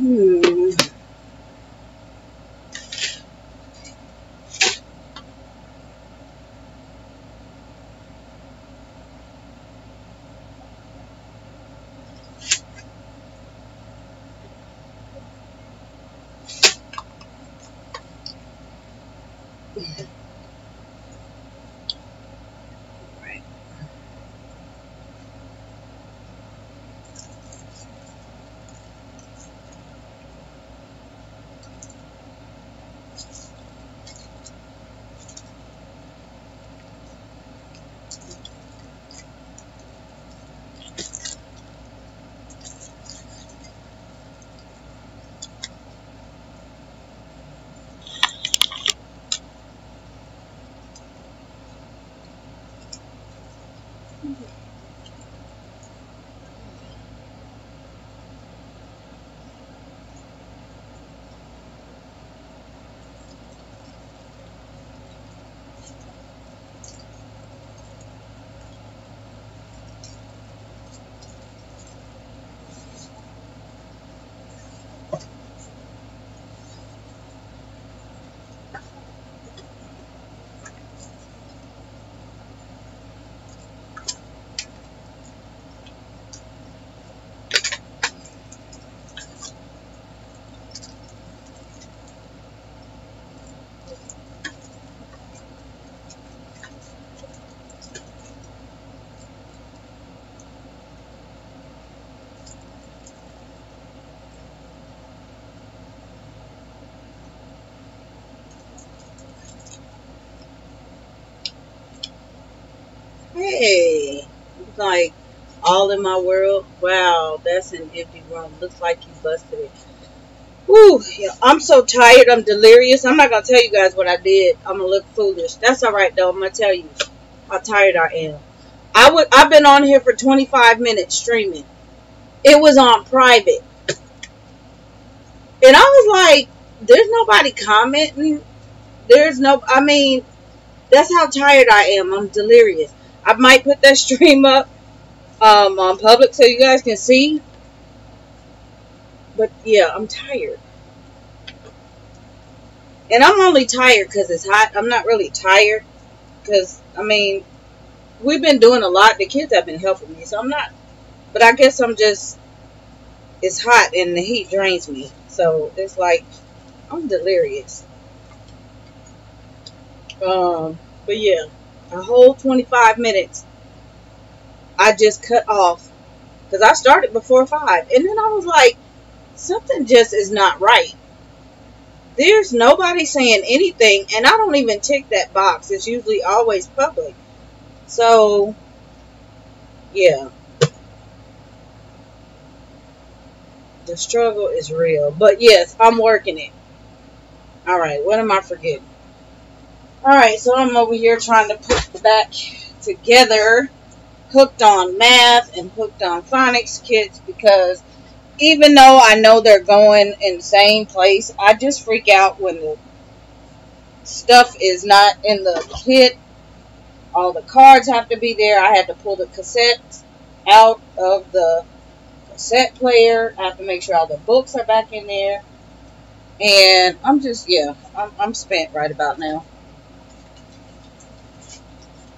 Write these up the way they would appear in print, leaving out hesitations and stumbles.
Hmm. Hey, like all in my world. Wow, that's an empty room. Looks like you busted it. Whew, yeah, I'm so tired. I'm delirious. I'm not gonna tell you guys what I did. I'm gonna look foolish. That's all right though. I'm gonna tell you how tired I am. I've been on here for 25 minutes streaming. It was on private, and I was like, "There's nobody commenting. There's no. I mean, that's how tired I am. I'm delirious. I might put that stream up on public so you guys can see. But yeah, I'm tired. And I'm only tired because it's hot. I'm not really tired because, I mean, we've been doing a lot. The kids have been helping me. So I'm not, but I guess I'm just, it's hot and the heat drains me. So it's like, I'm delirious. But yeah, a whole 25 minutes I just cut off because I started before 5. And then I was like, something just is not right. There's nobody saying anything, and I don't even tick that box. It's usually always public. So, yeah. The struggle is real. But yes, I'm working it. Alright, what am I forgetting? Alright, so I'm over here trying to put back together Hooked on Math and Hooked on Phonics kits because even though I know they're going in the same place, I just freak out when the stuff is not in the kit. All the cards have to be there. I had to pull the cassettes out of the cassette player. I have to make sure all the books are back in there. And I'm just, yeah, I'm spent right about now.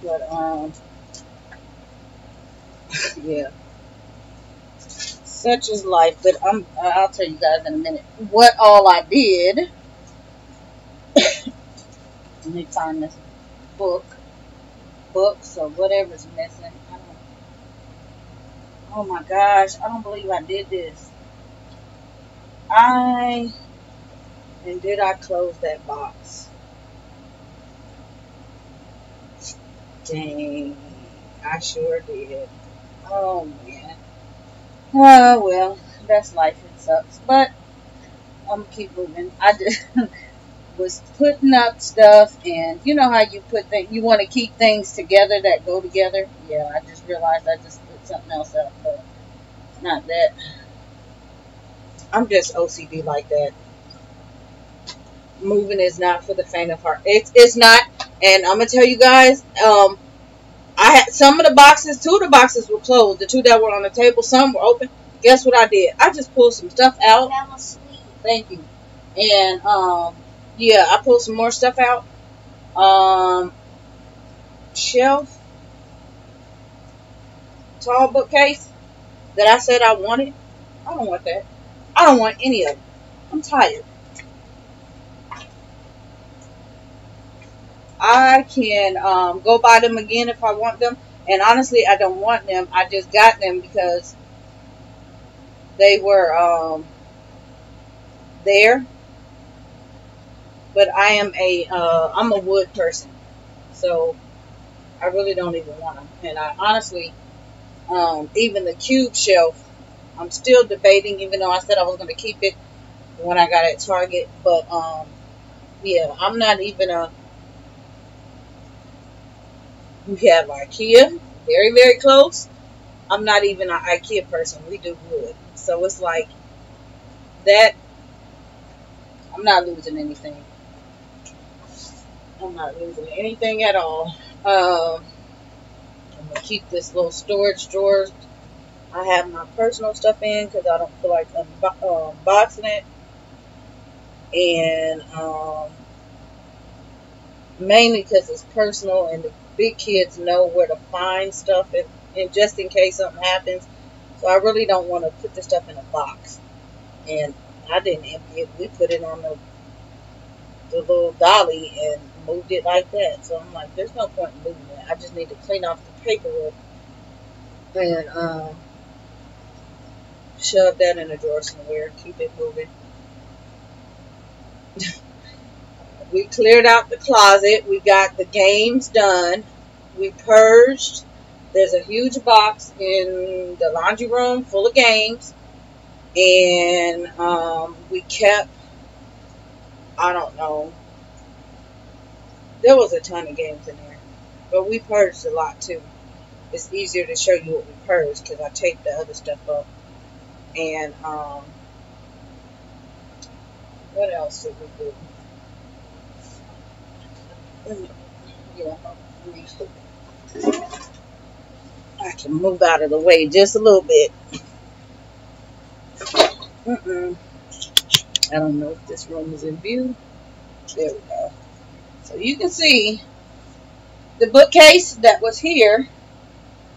But, yeah. Such is life, but I'll tell you guys in a minute what all I did. Let me find this books or whatever's missing. Oh my gosh, I don't believe I did this. And did I close that box? Dang, I sure did. Oh man. Oh, well, that's life. It sucks. But I'm going to keep moving. I just was putting up stuff, and you know how you put things, you want to keep things together that go together? Yeah, I just realized I just put something else up, but not that. I'm just OCD like that. Moving is not for the faint of heart. It's not, and I'm going to tell you guys, I had some of the boxes, 2 of the boxes were closed. The 2 that were on the table, some were open. guess what I did? I just pulled some stuff out. That was sweet. Thank you. And yeah, I pulled some more stuff out. Shelf, tall bookcase that I said I wanted. I don't want that. I don't want any of them. I'm tired. I can go buy them again if I want them. And honestly, I don't want them. I just got them because they were there. But I'm a wood person, so I really don't even want them. And I honestly, even the cube shelf, I'm still debating, even though I said I was going to keep it when I got at Target. But yeah, I'm not even we have IKEA, very, very close. I'm not even an IKEA person. We do wood. So it's like that. I'm not losing anything. I'm not losing anything at all. I'm going to keep this little storage drawer I have my personal stuff in because I don't feel like unboxing it. And mainly because it's personal and the big kids know where to find stuff and just in case something happens. So I really don't want to put the stuff in a box. And I didn't empty it. We put it on the little dolly and moved it like that. So I'm like, there's no point in moving it. I just need to clean off the paperwork and shove that in a drawer somewhere. Keep it moving. We cleared out the closet. We got the games done. We purged. There's a huge box in the laundry room full of games. And we kept, I don't know, there was a ton of games in there. But we purged a lot too. It's easier to show you what we purged because I taped the other stuff up. And what else did we do? Yeah, I can move out of the way just a little bit. I don't know if this room is in view. There we go. So you can see the bookcase that was here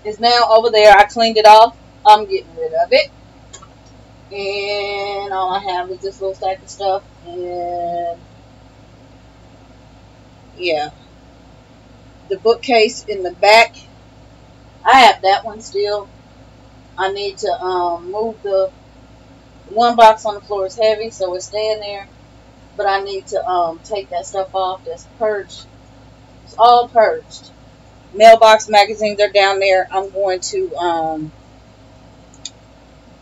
is now over there. I cleaned it off. I'm getting rid of it. And all I have is this little stack of stuff. And yeah, the bookcase in the back, I have that one still. I need to move the one box on the floor is heavy, so it's staying there. But I need to take that stuff off. That's purged. It's all purged. Mailbox magazines are down there. I'm going to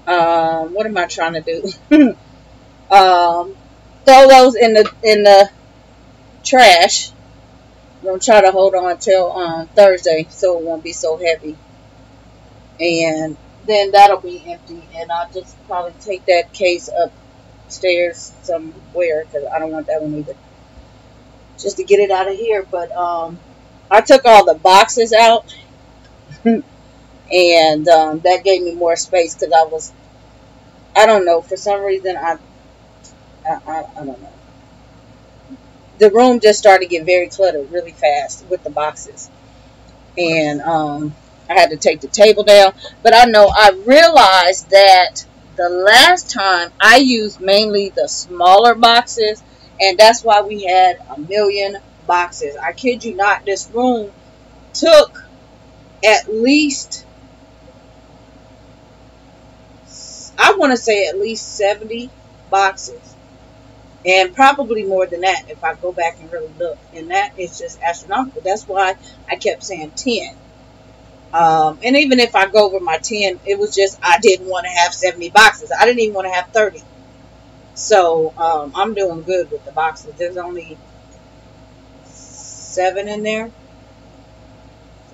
what am I trying to do? Throw those in the trash. I'm gonna try to hold on till Thursday so it won't be so heavy. And then that'll be empty, and I'll just probably take that case upstairs somewhere because I don't want that one either. Just to get it out of here. But I took all the boxes out, and that gave me more space because I don't know, for some reason I don't know. The room just started to get very cluttered really fast with the boxes, and I had to take the table down. But I realized that the last time I used mainly the smaller boxes, and that's why we had 1,000,000 boxes. I kid you not, this room took at least, I want to say at least 70 boxes. And probably more than that if I go back and really look. And that is just astronomical. That's why I kept saying 10. And even if I go over my 10, it was just I didn't want to have 70 boxes. I didn't even want to have 30. So I'm doing good with the boxes. There's only 7 in there.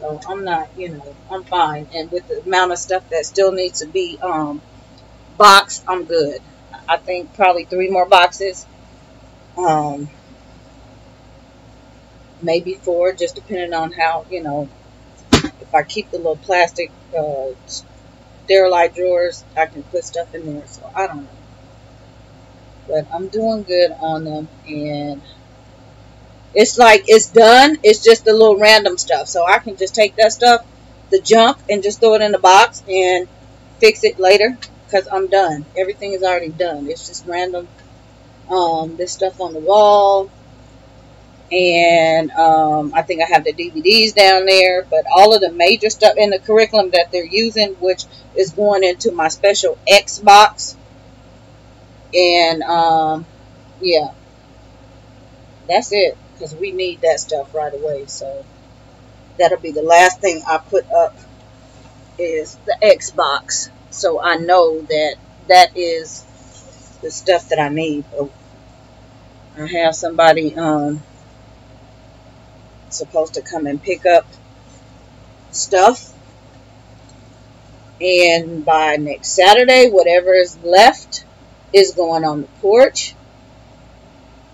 So I'm not, I'm fine. And with the amount of stuff that still needs to be boxed, I'm good. I think probably 3 more boxes. Maybe 4, just depending on how, if I keep the little plastic sterilite drawers. I can put stuff in there. So I don't know. But I'm doing good on them. And it's like it's done. It's just the little random stuff. So I can just take that stuff, the junk, and just throw it in the box and fix it later. Because I'm done. Everything is already done. It's just random. This stuff on the wall. And I think I have the DVDs down there. But all of the major stuff in the curriculum that they're using, which is going into my special X box. And yeah, that's it. Because we need that stuff right away. So that'll be the last thing I put up is the Xbox. So I know that that is the stuff that I need. I have somebody supposed to come and pick up stuff. And by next Saturday, whatever is left is going on the porch.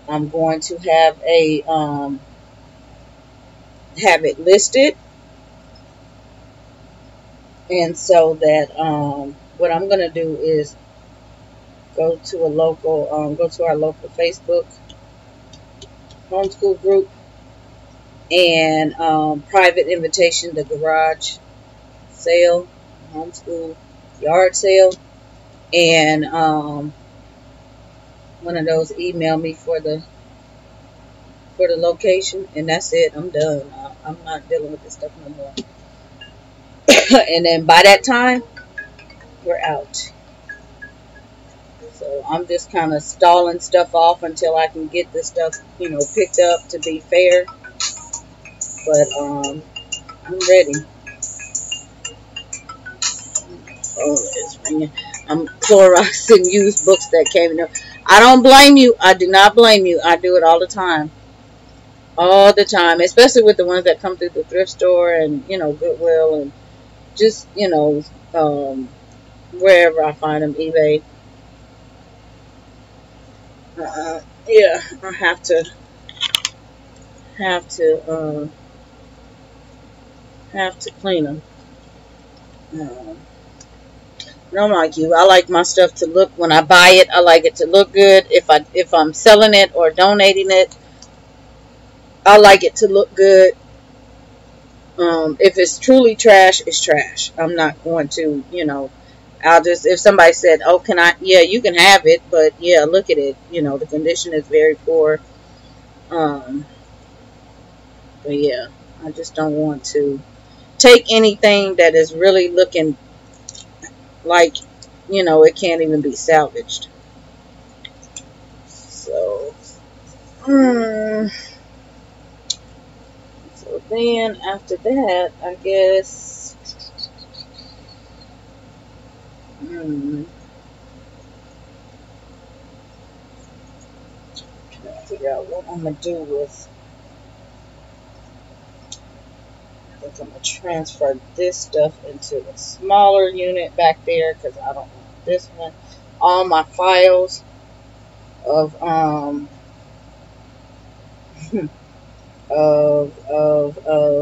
I'm going to have have it listed. And so that what I'm going to do is go to our local Facebook homeschool group and private invitation, the garage sale, homeschool yard sale, and one of those email me for the location, and that's it. I'm done. I'm not dealing with this stuff no more. And then by that time, we're out. So I'm just kind of stalling stuff off until I can get this stuff, picked up to be fair. But I'm ready. Oh, it's ringing. I'm Cloroxing used books that came in there. I don't blame you. I do not blame you. I do it all the time. All the time. Especially with the ones that come through the thrift store and, Goodwill and just, wherever I find them, eBay. Yeah, I have to clean them. I'm like you. I like my stuff to look, when I buy it, I like it to look good. If I'm selling it or donating it, I like it to look good. If it's truly trash, it's trash. I'm not going to, I'll just, if somebody said, oh, can I, yeah, you can have it, but yeah, look at it. The condition is very poor. But yeah, I just don't want to take anything that is really looking like, it can't even be salvaged. So, so then after that, I guess, trying to figure out what I'm going to do with, I think I'm going to transfer this stuff into a smaller unit back there because I don't want this one. All my files of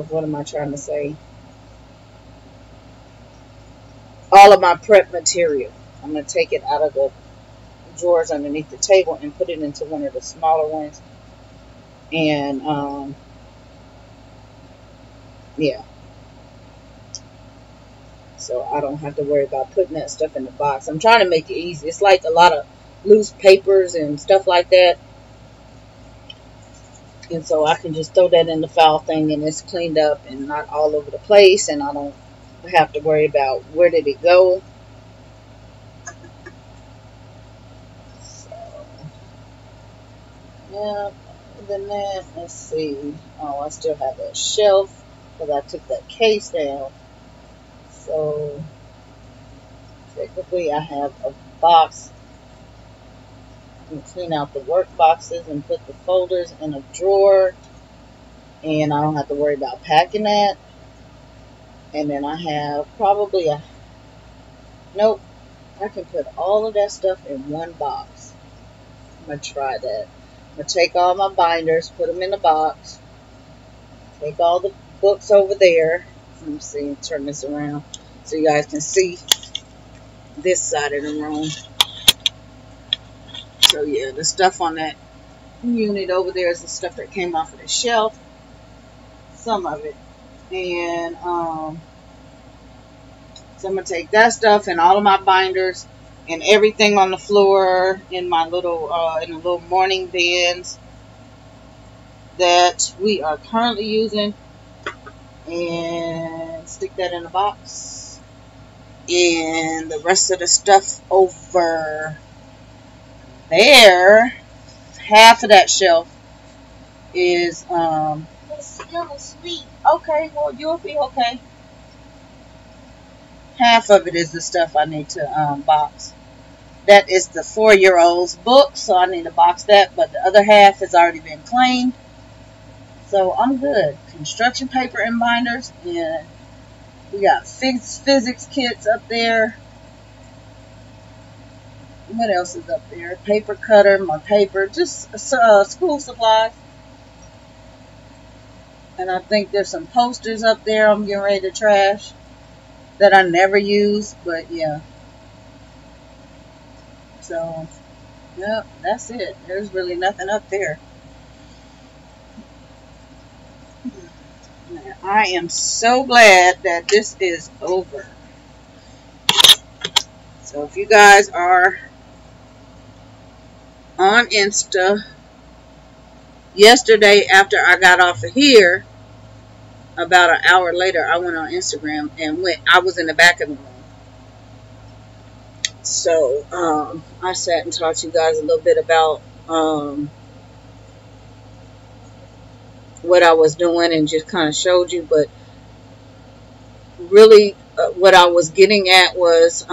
what am I trying to say? All of my prep material. I'm going to take it out of the drawers underneath the table and put it into one of the smaller ones. And yeah. So I don't have to worry about putting that stuff in the box. I'm trying to make it easy. It's like a lot of loose papers and stuff like that. And so I can just throw that in the file thing and it's cleaned up and not all over the place. And I don't have to worry about where did it go. So, yeah. Other than that, let's see. Oh, I still have that shelf because I took that case down. So, technically I have a box. I can clean out the work boxes and put the folders in a drawer. And I don't have to worry about packing that. And then I have probably nope. I can put all of that stuff in one box. I'm going to try that. I'm going to take all my binders, put them in the box. Take all the books over there. Let me see, turn this around so you guys can see. this side of the room. So yeah, the stuff on that unit over there is the stuff that came off of the shelf. Some of it. And so I'm going to take that stuff and all of my binders and everything on the floor in my little, in the little morning bins that we are currently using, and stick that in a box. And the rest of the stuff over there, half of that shelf is It's still asleep. okay. Well, you'll be okay. Half of it is the stuff I need to box. That is the 4-year-old's book, so I need to box that. But the other half has already been cleaned, so I'm good. Construction paper and binders, and we got physics kits up there. What else is up there? Paper cutter, my paper, just school supplies. And I think there's some posters up there I'm getting ready to trash that I never use, but yeah. So, yep, that's it. There's really nothing up there. I am so glad that this is over. So if you guys are on Insta, yesterday after I got off of here, about an hour later, I went on Instagram and I was in the back of the room. So I sat and talked to you guys a little bit about what I was doing and just kind of showed you. But really what I was getting at was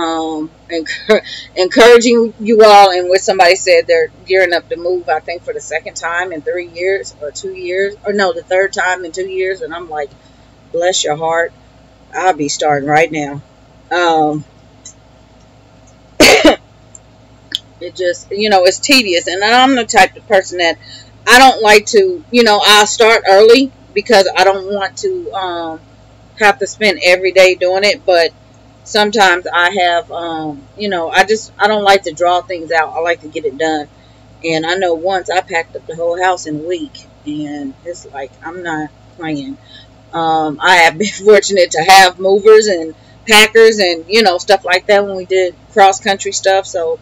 encouraging you all. And what somebody said, they're gearing up to move, I think, for the second time in 3 years or 2 years. Or no, the third time in 2 years. And I'm like, bless your heart. I'll be starting right now. It just, it's tedious. And I'm the type of person that I don't like to, I'll start early because I don't want to have to spend every day doing it. But sometimes I have, I don't like to draw things out. I like to get it done. And I know once I packed up the whole house in a week, and it's like, I'm not playing. I have been fortunate to have movers and packers and, stuff like that when we did cross-country stuff. So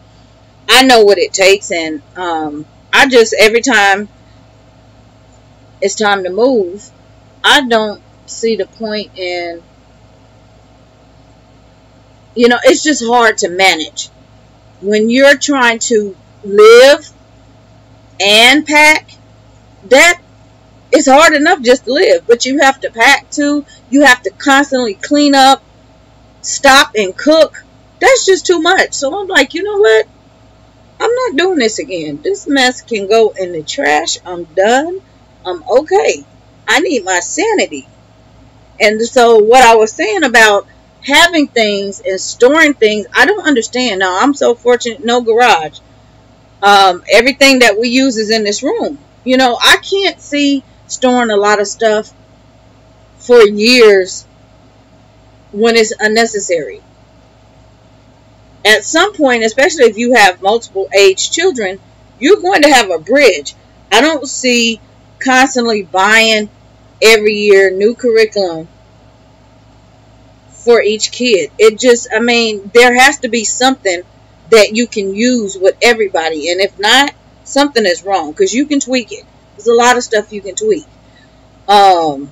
I know what it takes. And I just, every time it's time to move, I don't see the point in, it's just hard to manage. When you're trying to live and pack, that it's hard enough just to live, but you have to pack too. You have to constantly clean up, stop and cook. That's just too much. So I'm like, you know what? I'm not doing this again. This mess can go in the trash. I'm done. I'm okay. I need my sanity. And so what I was saying about having things and storing things, I don't understand. Now, I'm so fortunate, no garage. Everything that we use is in this room. I can't see storing a lot of stuff for years when it's unnecessary. At some point, especially if you have multiple age children, you're going to have a bridge. I don't see constantly buying every year new curriculum for each kid. It just, there has to be something that you can use with everybody. And if not, something is wrong, because you can tweak it. There's a lot of stuff you can tweak. I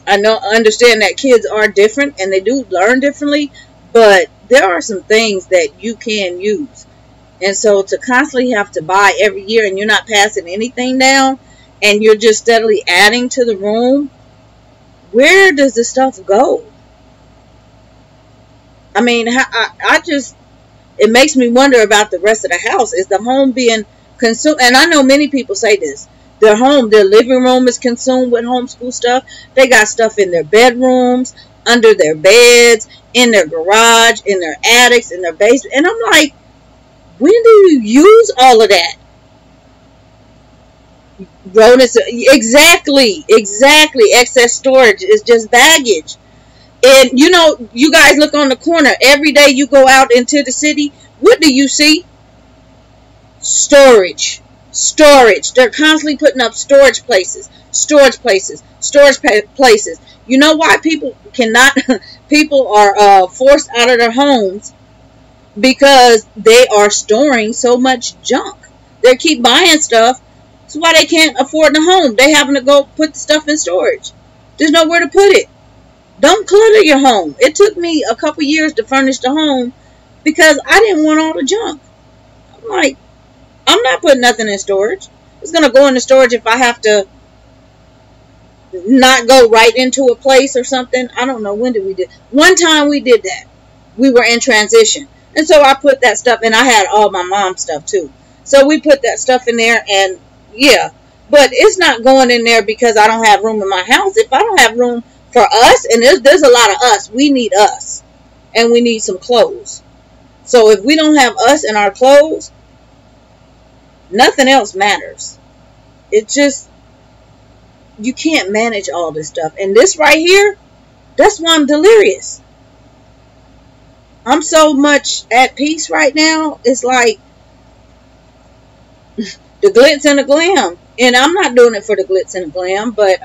understand that kids are different and they do learn differently, but there are some things that you can use. And so to constantly have to buy every year and you're not passing anything down and you're just steadily adding to the room, where does the stuff go? It makes me wonder about the rest of the house. Is the home being consumed? And I know many people say this. Their living room is consumed with homeschool stuff. They got stuff in their bedrooms, under their beds, in their garage, in their attics, in their basement. And I'm like, when do you use all of that? Exactly. Excess storage is just baggage. And you know, you guys look on the corner. Every day you go out into the city, what do you see? Storage. Storage. They're constantly putting up storage places. Storage places. Storage places. You know why people cannot, people are forced out of their homes? Because they are storing so much junk. They keep buying stuff. That's why they can't afford the home. They having to go put the stuff in storage. There's nowhere to put it. Don't clutter your home. It took me a couple years to furnish the home because I didn't want all the junk. I'm like, I'm not putting nothing in storage. It's going to go into storage if I have to not go right into a place or something. I don't know. When did we do? One time we did that. We were in transition. And so I put that stuff, and I had all my mom's stuff too. So we put that stuff in there, and yeah. But it's not going in there because I don't have room in my house. If I don't have room for us, and there's a lot of us, we need us. And we need some clothes. So if we don't have us in our clothes, nothing else matters. It just, you can't manage all this stuff. And this right here, that's why I'm delirious. I'm so much at peace right now. It's like the glitz and the glam. And I'm not doing it for the glitz and the glam, but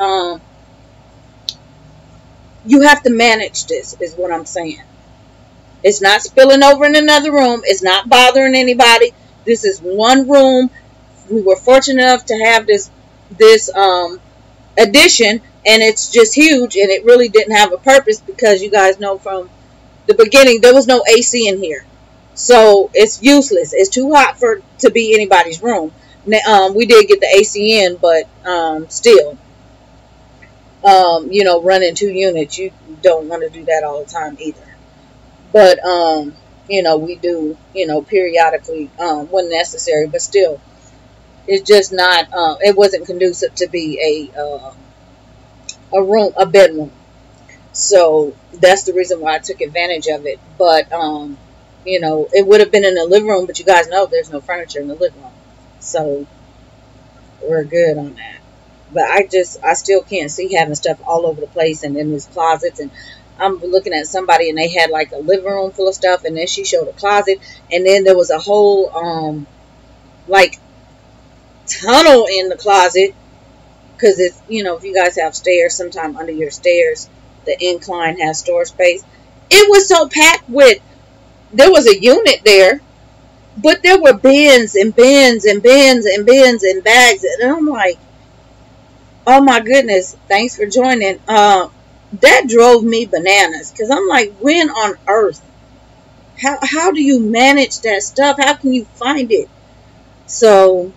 you have to manage this, is what I'm saying. It's not spilling over in another room. It's not bothering anybody. This is one room. We were fortunate enough to have this addition, and it's just huge, and it really didn't have a purpose because you guys know from the beginning there was no AC in here, so it's useless. It's too hot to be anybody's room. We did get the AC in, but still, you know, running 2 units, you don't want to do that all the time either. But you know, we do, you know, periodically when necessary, but still, it's just not. It wasn't conducive to be a bedroom. So that's the reason why I took advantage of it. But you know, it would have been in the living room, but you guys know there's no furniture in the living room, so we're good on that. But I still can't see having stuff all over the place and in these closets. And I'm looking at somebody and they had like a living room full of stuff, and then she showed a closet, and then there was a whole like tunnel in the closet, because it's, you know, if you guys have stairs, sometime under your stairs the incline has storage space. It was so packed with, there was a unit there, but there were bins and bins and bins and bins and bags, and I'm like, oh my goodness, thanks for joining. That drove me bananas, because I'm like, when on earth, how do you manage that stuff? How can you find it? So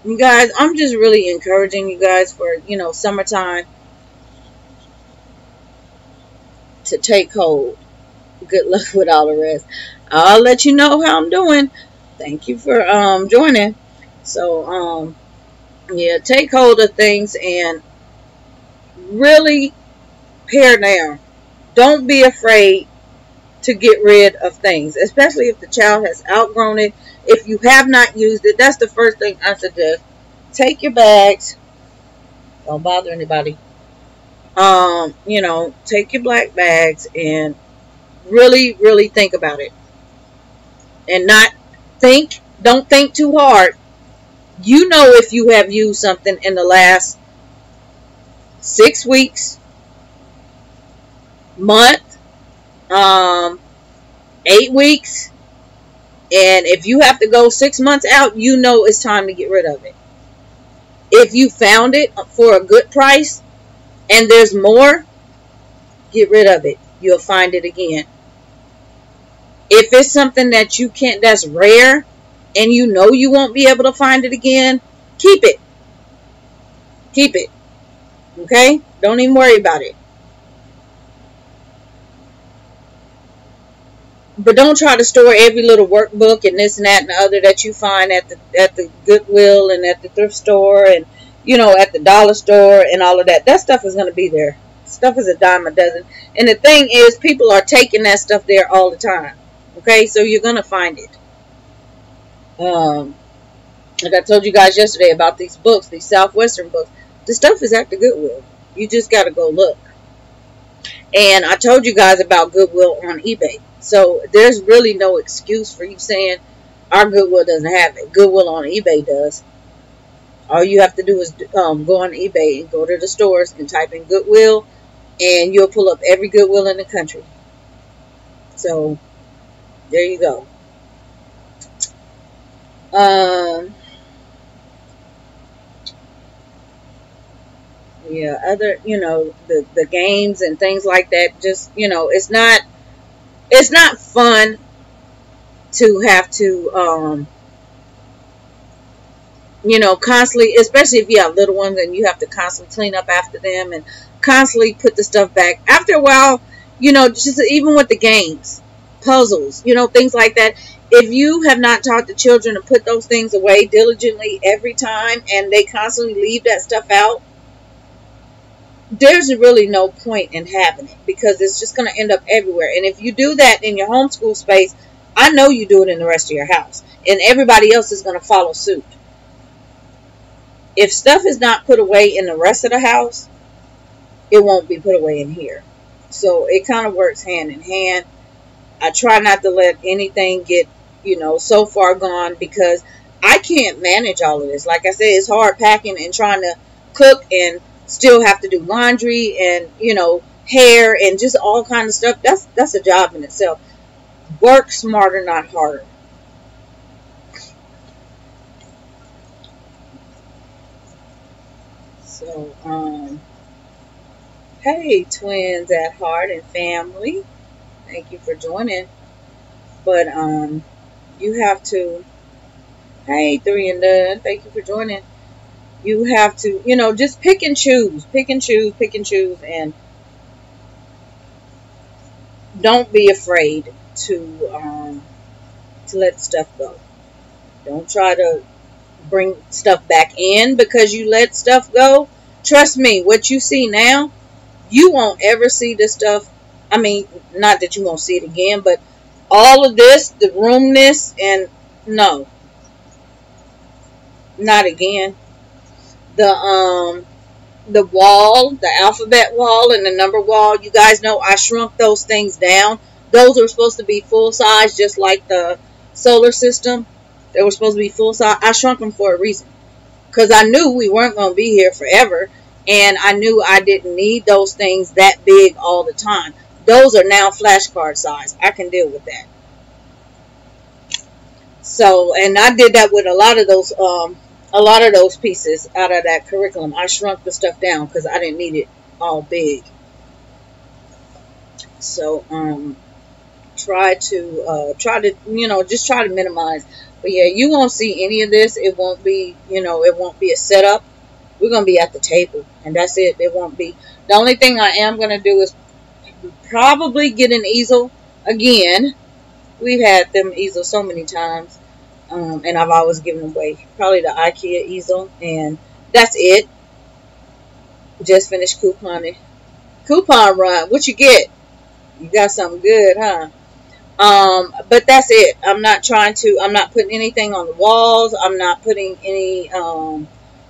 you guys, I'm just really encouraging you guys for, you know, summertime to take hold. Good luck with all the rest. I'll let you know how I'm doing. Thank you for joining. So yeah, take hold of things and really pare down. Don't be afraid to get rid of things, especially if the child has outgrown it. If you have not used it, that's the first thing I suggest. Take your bags. Don't bother anybody. You know, take your black bags and really, really think about it. And don't think too hard. You know, if you have used something in the last 6 weeks, month, 8 weeks, and if you have to go 6 months out, you know it's time to get rid of it. If you found it for a good price and there's more, get rid of it. You'll find it again. If it's something that you can't, that's rare, and you know you won't be able to find it again, keep it. Keep it. Okay? Don't even worry about it. But don't try to store every little workbook and this and that and the other that you find at the Goodwill and at the thrift store and, you know, at the dollar store and all of that. That stuff is going to be there. Stuff is a dime a dozen. And the thing is, people are taking that stuff there all the time. Okay? So you're going to find it. Like I told you guys yesterday about these books, these Southwestern books. The stuff is at the Goodwill. You just got to go look. And I told you guys about Goodwill on eBay. So there's really no excuse for you saying our Goodwill doesn't have it. Goodwill on eBay does. All you have to do is go on eBay and go to the stores and type in Goodwill, and you'll pull up every Goodwill in the country. So there you go. Yeah, other, the games and things like that, just, it's not fun to have to, constantly, especially if you have little ones and you have to constantly clean up after them and constantly put the stuff back. After a while, just even with the games, puzzles, things like that. If you have not taught the children to put those things away diligently every time and they constantly leave that stuff out, there's really no point in having it, because it's just going to end up everywhere. And if you do that in your homeschool space, I know you do it in the rest of your house, and everybody else is going to follow suit. If stuff is not put away in the rest of the house, it won't be put away in here. So it kind of works hand in hand. I try not to let anything get, so far gone, because I can't manage all of this. Like I said, it's hard packing and trying to cook and still have to do laundry and, hair and just all kind of stuff. That's a job in itself. Work smarter, not harder. So, hey, twins at heart and family. Thank you for joining. But, you have to, hey, 3 and done. Thank you for joining. You have to, just pick and choose, and don't be afraid to let stuff go. Don't try to bring stuff back in because you let stuff go. Trust me, what you see now, you won't ever see this stuff. I mean, not that you won't see it again, but all of this, the roomness, and no, not again. The wall, the alphabet wall and the number wall, you guys know I shrunk those things down. Those are supposed to be full size, just like the solar system. They were supposed to be full size. I shrunk them for a reason, because I knew we weren't going to be here forever, and I knew I didn't need those things that big all the time. Those are now flashcard size. I can deal with that. So, and I did that with a lot of those pieces out of that curriculum. I shrunk the stuff down because I didn't need it all big. So, try to just try to minimize. But yeah, you won't see any of this. It won't be, it won't be a setup. We're going to be at the table, and that's it. It won't be. The only thing I am going to do is probably get an easel again. We've had them easels so many times, and I've always given them away. Probably the IKEA easel, and that's it. Just finished couponing. Coupon run. What you get? You got something good, huh? But that's it. I'm not putting anything on the walls. I'm not putting any,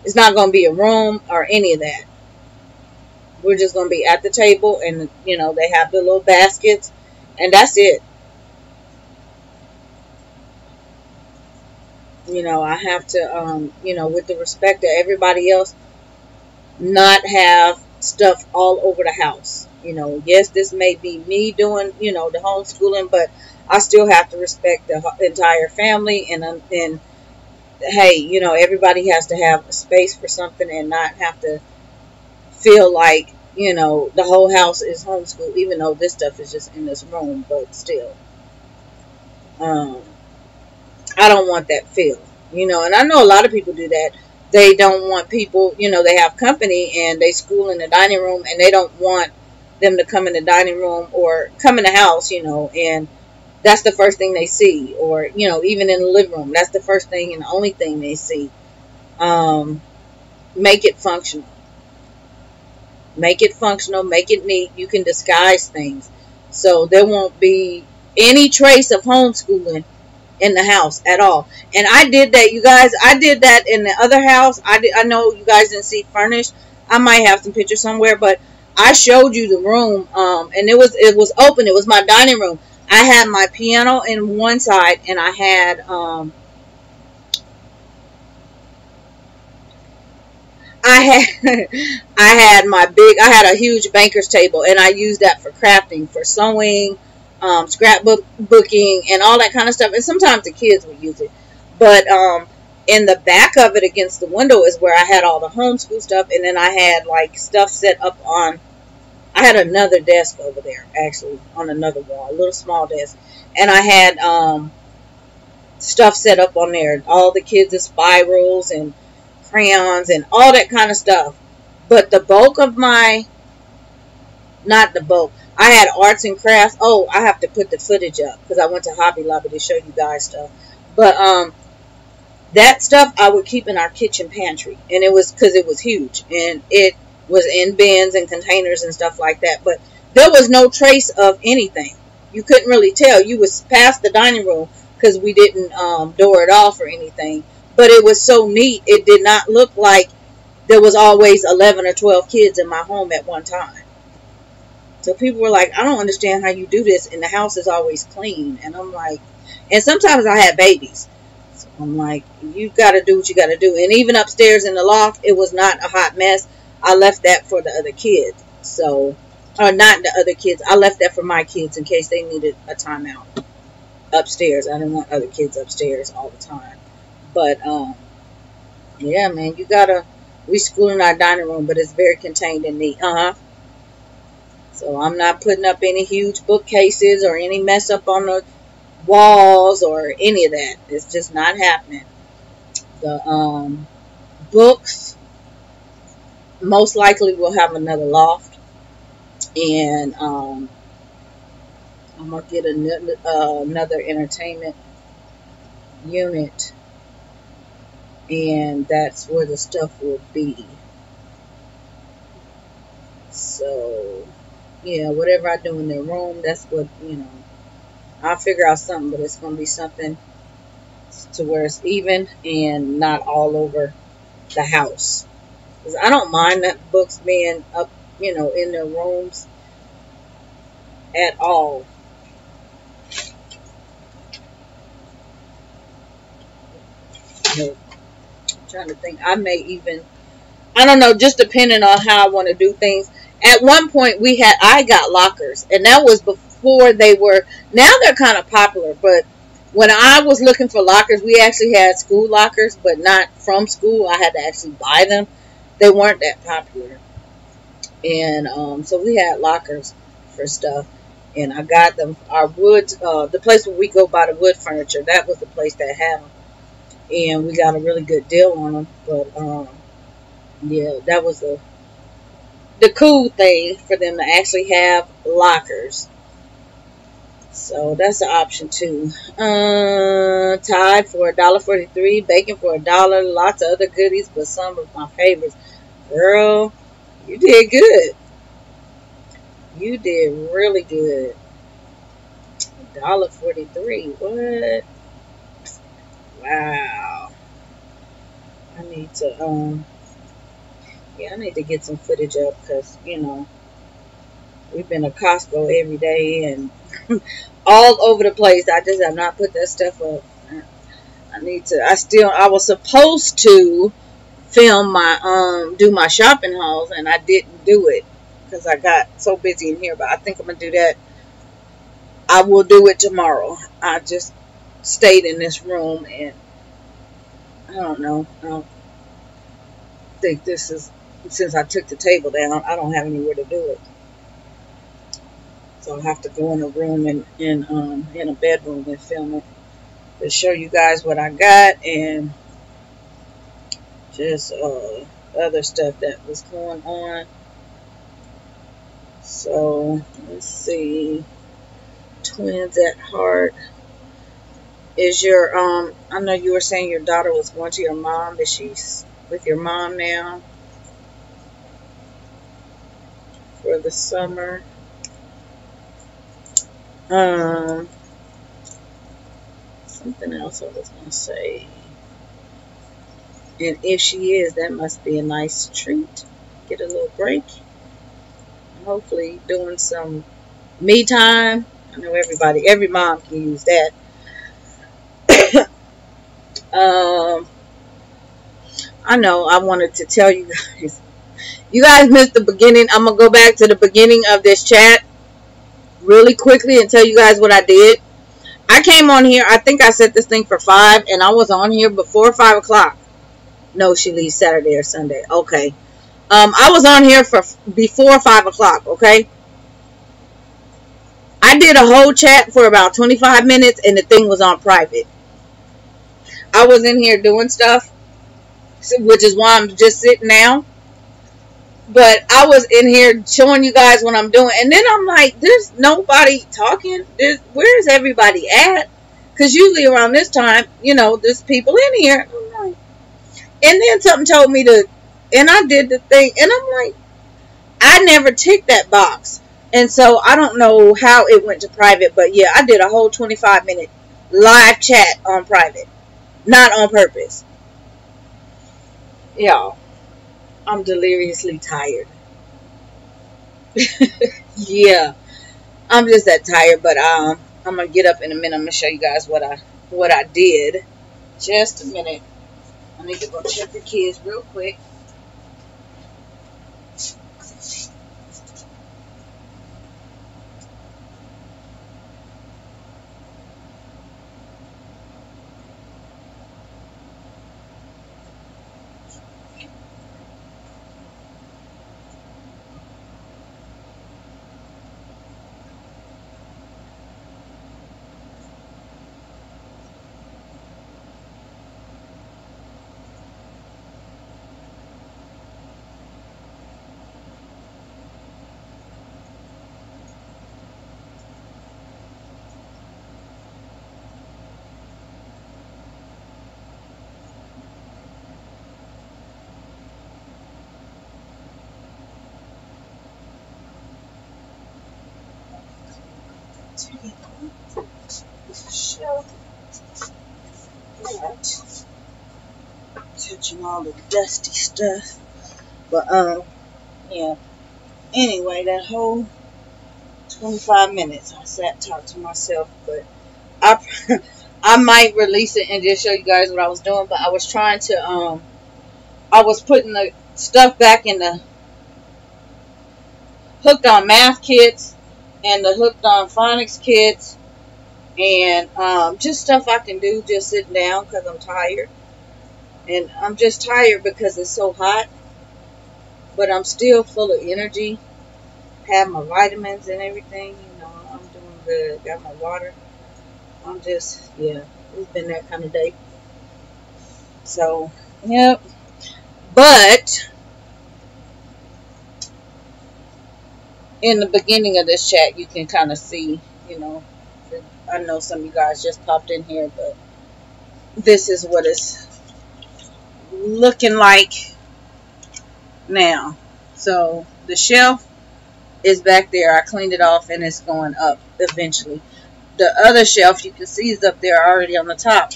it's not going to be a room or any of that. We're just going to be at the table, and, they have the little baskets, and that's it. I have to, with the respect to everybody else, not have stuff all over the house. Yes, this may be me doing, the homeschooling, but I still have to respect the entire family, and hey, everybody has to have a space for something and not have to feel like, the whole house is homeschool, even though this stuff is just in this room, but still. I don't want that feel, and I know a lot of people do that. They don't want people, they have company and they school in the dining room, and they don't want them to come in the dining room or come in the house, and that's the first thing they see, or, even in the living room, that's the first thing and the only thing they see. Make it functional. Make it functional, make it neat. You can disguise things, so there won't be any trace of homeschooling in the house at all. And I did that, you guys. I did that in the other house. I know you guys didn't see furnished. I might have some pictures somewhere, but I showed you the room, and it was open. It was my dining room. I had my piano in one side, and I had I had I had a huge banker's table, and I used that for crafting, for sewing, booking, and all that kind of stuff. And sometimes the kids would use it, but in the back of it against the window is where I had all the homeschool stuff, and then I had like stuff set up on. I had another desk over there, actually, on another wall, a little small desk, and I had stuff set up on there. All the kids' spirals and crayons and all that kind of stuff. But the bulk of not the bulk, I had arts and crafts. Oh, I have to put the footage up because I went to Hobby Lobby to show you guys stuff. But that stuff I would keep in our kitchen pantry, and it was because it was huge, and it was in bins and containers and stuff like that. But there was no trace of anything. You couldn't really tell. You was past the dining room because we didn't door it off or anything. But it was so neat. It did not look like there was always 11 or 12 kids in my home at one time. So people were like, I don't understand how you do this, and the house is always clean. And I'm like, and sometimes I had babies. So I'm like, you got to do what you got to do. And even upstairs in the loft, it was not a hot mess. I left that for the other kids. So, or not the other kids. I left that for my kids in case they needed a timeout upstairs. I didn't want other kids upstairs all the time. But, yeah, man, you gotta, we school in our dining room, but it's very contained and neat. So I'm not putting up any huge bookcases or any mess up on the walls or any of that. It's just not happening. The, books, most likely we'll have another loft. And, I'm gonna get another entertainment unit, and that's where the stuff will be. So, yeah, whatever I do in their room, that's what, I'll figure out something, but it's going to be something to where it's even and not all over the house. Because I don't mind that books being up, in their rooms at all. I'm trying to think. I don't know, just depending on how I want to do things. At one point, I got lockers, and that was before they were, now they're kind of popular, but when I was looking for lockers, we actually had school lockers, but not from school. I had to actually buy them. They weren't that popular. And so we had lockers for stuff, and I got them. Our wood, the place where we go buy the wood furniture, that was the place that had them, and we got a really good deal on them. But yeah, that was the cool thing for them to actually have lockers. So that's an option too. Tide for $1.43, bacon for $1, lots of other goodies, but some of my favorites. Girl, you did good. You did really good. $1.43. What? Wow. I need to yeah, I need to get some footage up because, we've been to Costco every day and all over the place. I just have not put that stuff up. I need to. I was supposed to film do my shopping hauls, and I didn't do it because I got so busy in here. But I think I'm going to do that. I will do it tomorrow. I just stayed in this room, and I don't know. I don't think this is, since I took the table down, I don't have anywhere to do it. So I'll have to go in a room and in a bedroom and film it to show you guys what I got and just other stuff that was going on. So let's see. Twins at heart. Is your I know you were saying your daughter was going to your mom. Is she with your mom now for the summer? Something else I was going to say. And if she is, that must be a nice treat. Get a little break. hopefully doing some me time. I know every mom can use that. I know I wanted to tell you guys. You guys missed the beginning. I'm going to go back to the beginning of this chat really quickly and tell you guys what I did. I came on here. I think I set this thing for 5, and I was on here before 5 o'clock. No, she leaves Saturday or Sunday. Okay. I was on here for before 5 o'clock, okay? I did a whole chat for about 25 minutes, and the thing was on private. I was in here doing stuff, which is why I'm just sitting now. But I was in here showing you guys what I'm doing. And then I'm like, there's nobody talking. Where's everybody at? Because usually around this time, you know, there's people in here. I'm like, and then something told me to, and I did the thing. And I'm like, I never ticked that box. And so I don't know how it went to private. But yeah, I did a whole 25-minute live chat on private. Not on purpose. Y'all, I'm deliriously tired. Yeah, I'm just that tired. But I'm gonna get up in a minute. I'm gonna show you guys what I did. Just a minute. I need to go check the kids real quick. Touching all the dusty stuff, but yeah. Anyway, that whole 25 minutes I sat and talked to myself, but I might release it and just show you guys what I was doing. But I was trying to I was putting the stuff back in the hooked on math kits and the hooked on phonics kits, and just stuff I can do just sitting down because I'm tired. And I'm just tired because it's so hot, but I'm still full of energy. Have my vitamins and everything, you know, I'm doing good. Got my water. I'm just, yeah, it's been that kind of day. So, yep. But in the beginning of this chat, you can kind of see, you know, I know some of you guys just popped in here, but this is what it's looking like now. So the shelf is back there. I cleaned it off and it's going up eventually. The other shelf you can see is up there already on the top.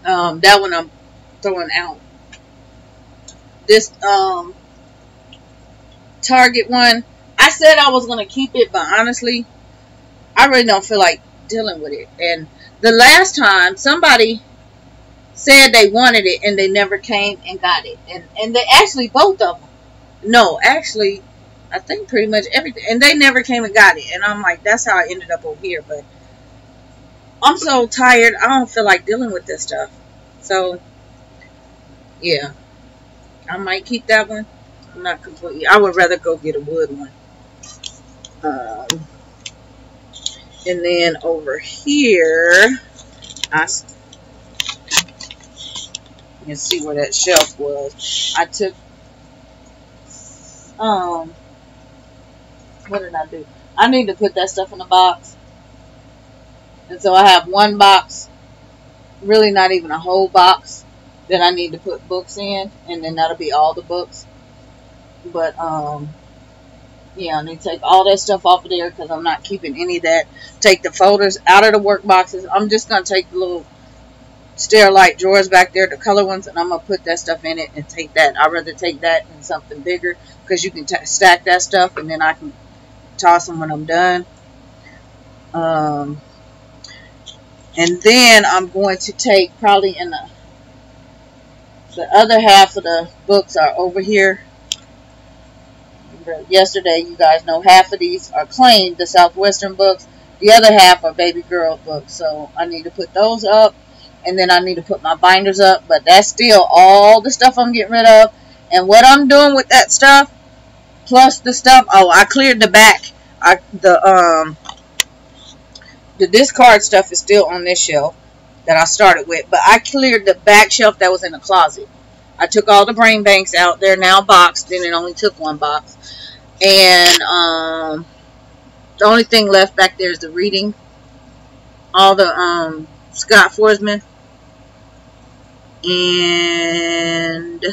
That one I'm throwing out. This Target one, I said I was going to keep it, but honestly I really don't feel like dealing with it. And the last time somebody said they wanted it and they never came and got it, and they actually, both of them, no, actually I think pretty much everything, and they never came and got it. And I'm like, that's how I ended up over here. But I'm so tired, I don't feel like dealing with this stuff. So yeah, I might keep that one. I'm not completely, I would rather go get a wood one. And then over here, you can see where that shelf was. I took, what did I do? I need to put that stuff in a box. And so I have one box, really not even a whole box, that I need to put books in. And then that'll be all the books. But, yeah, I need to take all that stuff off of there because I'm not keeping any of that. Take the folders out of the work boxes. I'm just going to take the little Sterilite drawers back there, the color ones, and I'm going to put that stuff in it and take that. I'd rather take that than something bigger because you can stack that stuff and then I can toss them when I'm done. And then I'm going to take probably in the other half of the books are over here. Yesterday, you guys know half of these are claimed, the Southwestern books. The other half are baby girl books. So I need to put those up. And then I need to put my binders up. But that's still all the stuff I'm getting rid of. And what I'm doing with that stuff, plus the stuff, oh, I cleared the back. The discard stuff is still on this shelf that I started with. But I cleared the back shelf that was in the closet. I took all the brain banks out. They're now boxed. Then it only took one box. And the only thing left back there is the reading. All the Scott Forsman. And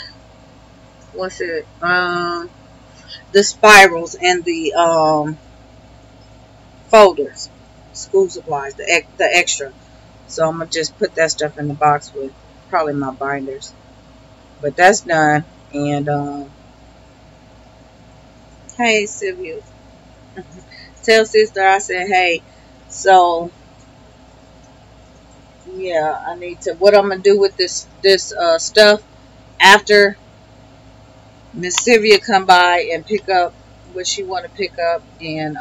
what's it? The spirals and the folders. School supplies. The extra. So I'm going to just put that stuff in the box with probably my binders. But that's done. And hey, Sylvia. Tell sister I said hey. So yeah, I need to. What I'm gonna do with this stuff after Miss Sylvia come by and pick up what she want to pick up, and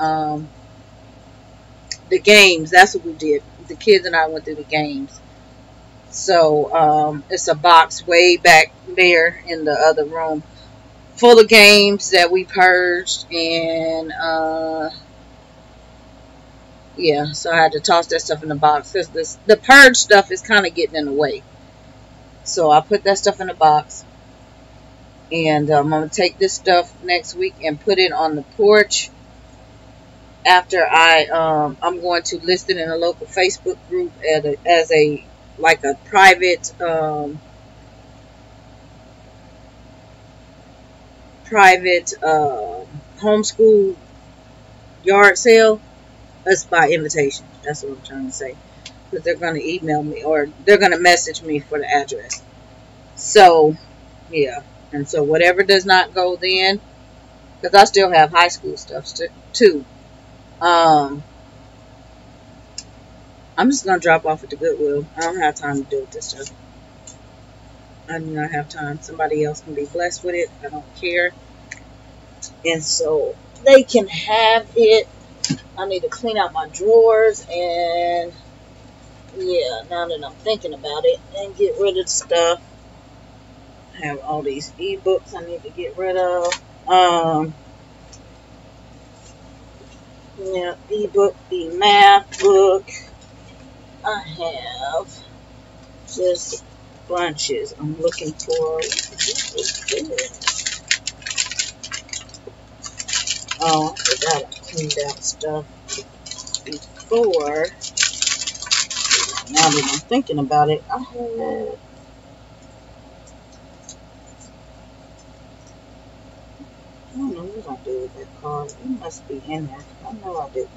the games. That's what we did. The kids and I went through the games. So it's a box way back there in the other room full of games that we purged, and yeah, so I had to toss that stuff in the box because the purge stuff is kind of getting in the way. So I put that stuff in the box, and I'm going to take this stuff next week and put it on the porch. After I'm going to list it in a local Facebook group as a private homeschool yard sale. That's by invitation. That's what I'm trying to say. Because they're going to email me or they're going to message me for the address. So, yeah. And so whatever does not go then, because I still have high school stuff too. I'm just going to drop off at the Goodwill. I don't have time to deal with this stuff. I do not have time. Somebody else can be blessed with it. I don't care. And so they can have it. I need to clean out my drawers, and yeah, now that I'm thinking about it, and get rid of stuff. I have all these ebooks I need to get rid of. Yeah, ebook, math book. I have just bunches. I'm looking for. What is this? Oh, I forgot I cleaned out stuff before. Now that I'm thinking about it, I had. I don't know what I did with that card. It must be in there. I know I didn't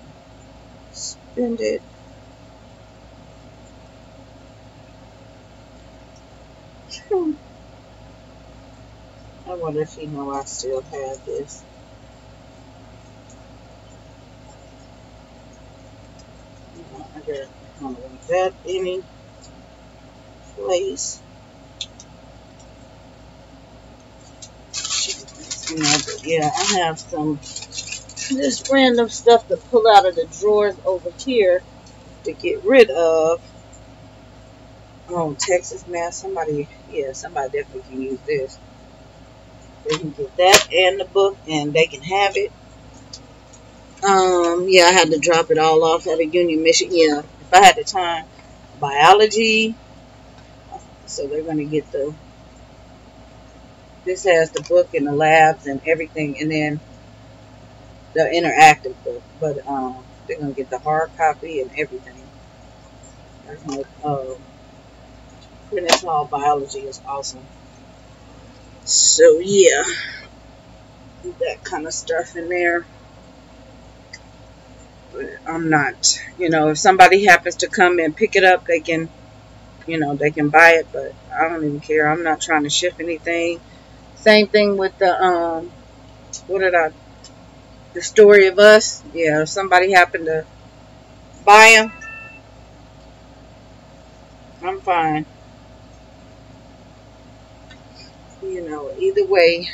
spend it. I wonder if you know I still have this. I don't want that any place. But yeah, I have some just random stuff to pull out of the drawers over here to get rid of. Oh, Texas math. Somebody definitely can use this. They can get that and the book, and they can have it. Yeah, I had to drop it all off at a Union, Michigan. Yeah, if I had the time. Biology. So they're going to get this has the book and the labs and everything, and then the interactive book. But they're going to get the hard copy and everything. Clinical biology is awesome. So yeah, that kind of stuff in there. But I'm not, if somebody happens to come and pick it up, they can, you know, they can buy it, but I don't even care. I'm not trying to ship anything. Same thing with the what did I? The Story of Us. Yeah, if somebody happened to buy them, I'm fine. You know, either way,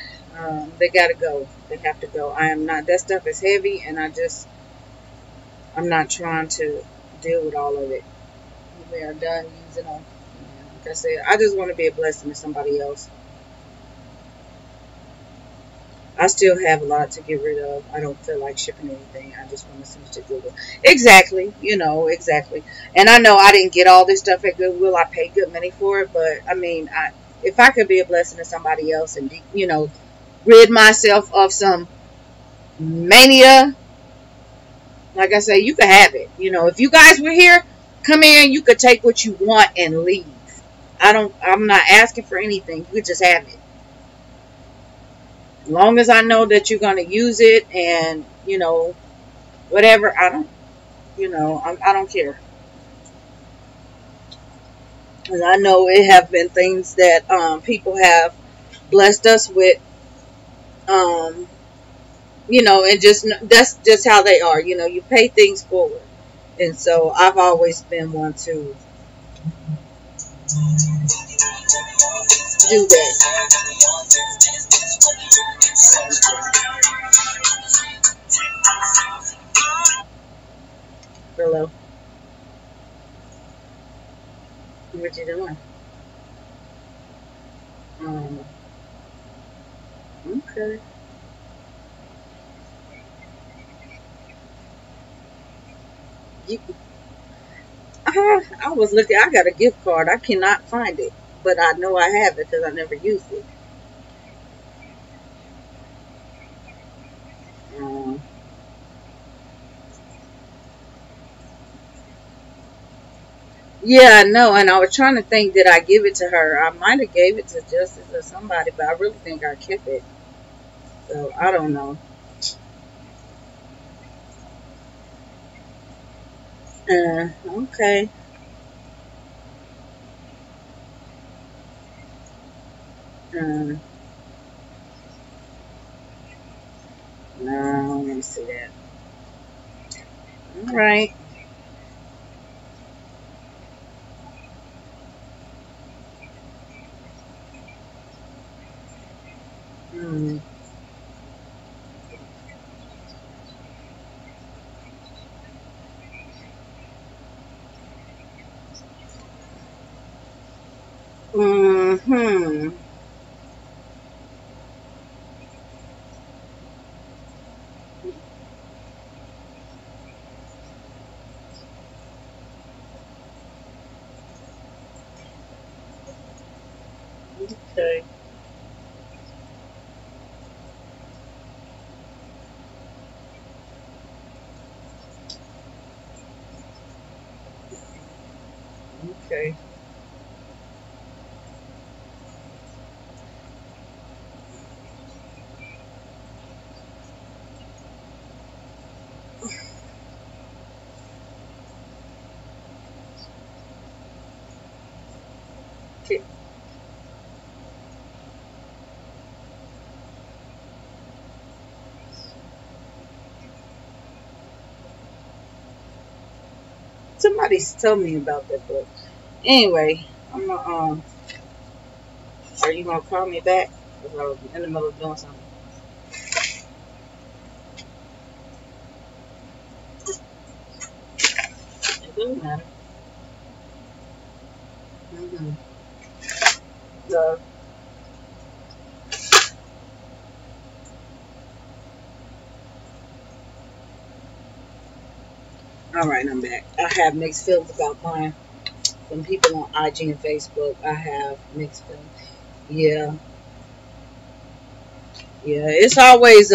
they gotta go. They have to go. I am not. That stuff is heavy, and I'm not trying to deal with all of it. We are done using them. Like I said, I just want to be a blessing to somebody else. I still have a lot to get rid of. I don't feel like shipping anything. I just want to send it to Google. Exactly. You know, exactly. And I know I didn't get all this stuff at Goodwill. I paid good money for it. But, I mean, if I could be a blessing to somebody else and, you know, rid myself of some mania, like I say, you could have it. You know, if you guys were here, come in, you could take what you want and leave. I'm not asking for anything. You could just have it. As long as I know that you're going to use it and, you know, whatever, I don't care. Because I know it have been things that people have blessed us with, you know, and that's just how they are. You know, you pay things forward. And so I've always been one to do that. Hello. What you doing? Um, okay. You, I was looking. I got a gift card. I cannot find it, but I know I have it because I never used it. Um, yeah, I know. And I was trying to think, did I give it to her? I might have gave it to Justice or somebody, but I really think I kept it. So I don't know. Okay. Um, no, I don't want to see that. All right. Mm. Hmm. Okay. Okay. Okay. Somebody's told me about that book. Anyway, I'm gonna are you gonna call me back? Because I was in the middle of doing something. It doesn't matter. Mm-hmm. So, all right, I'm back. I have mixed feelings about mine. From people on IG and Facebook, I have mixed feelings. Yeah, yeah. It's always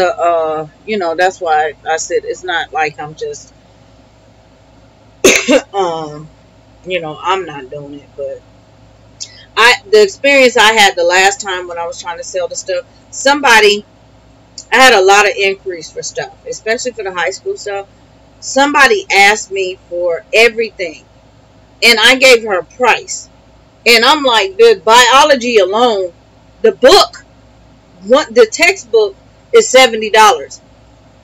you know, that's why I said it's not like I'm just, um, you know, I'm not doing it, but the experience I had the last time when I was trying to sell the stuff, somebody, I had a lot of inquiries for stuff, especially for the high school stuff. Somebody asked me for everything, and I gave her a price. And I'm like, the biology alone, the book, the textbook is $70.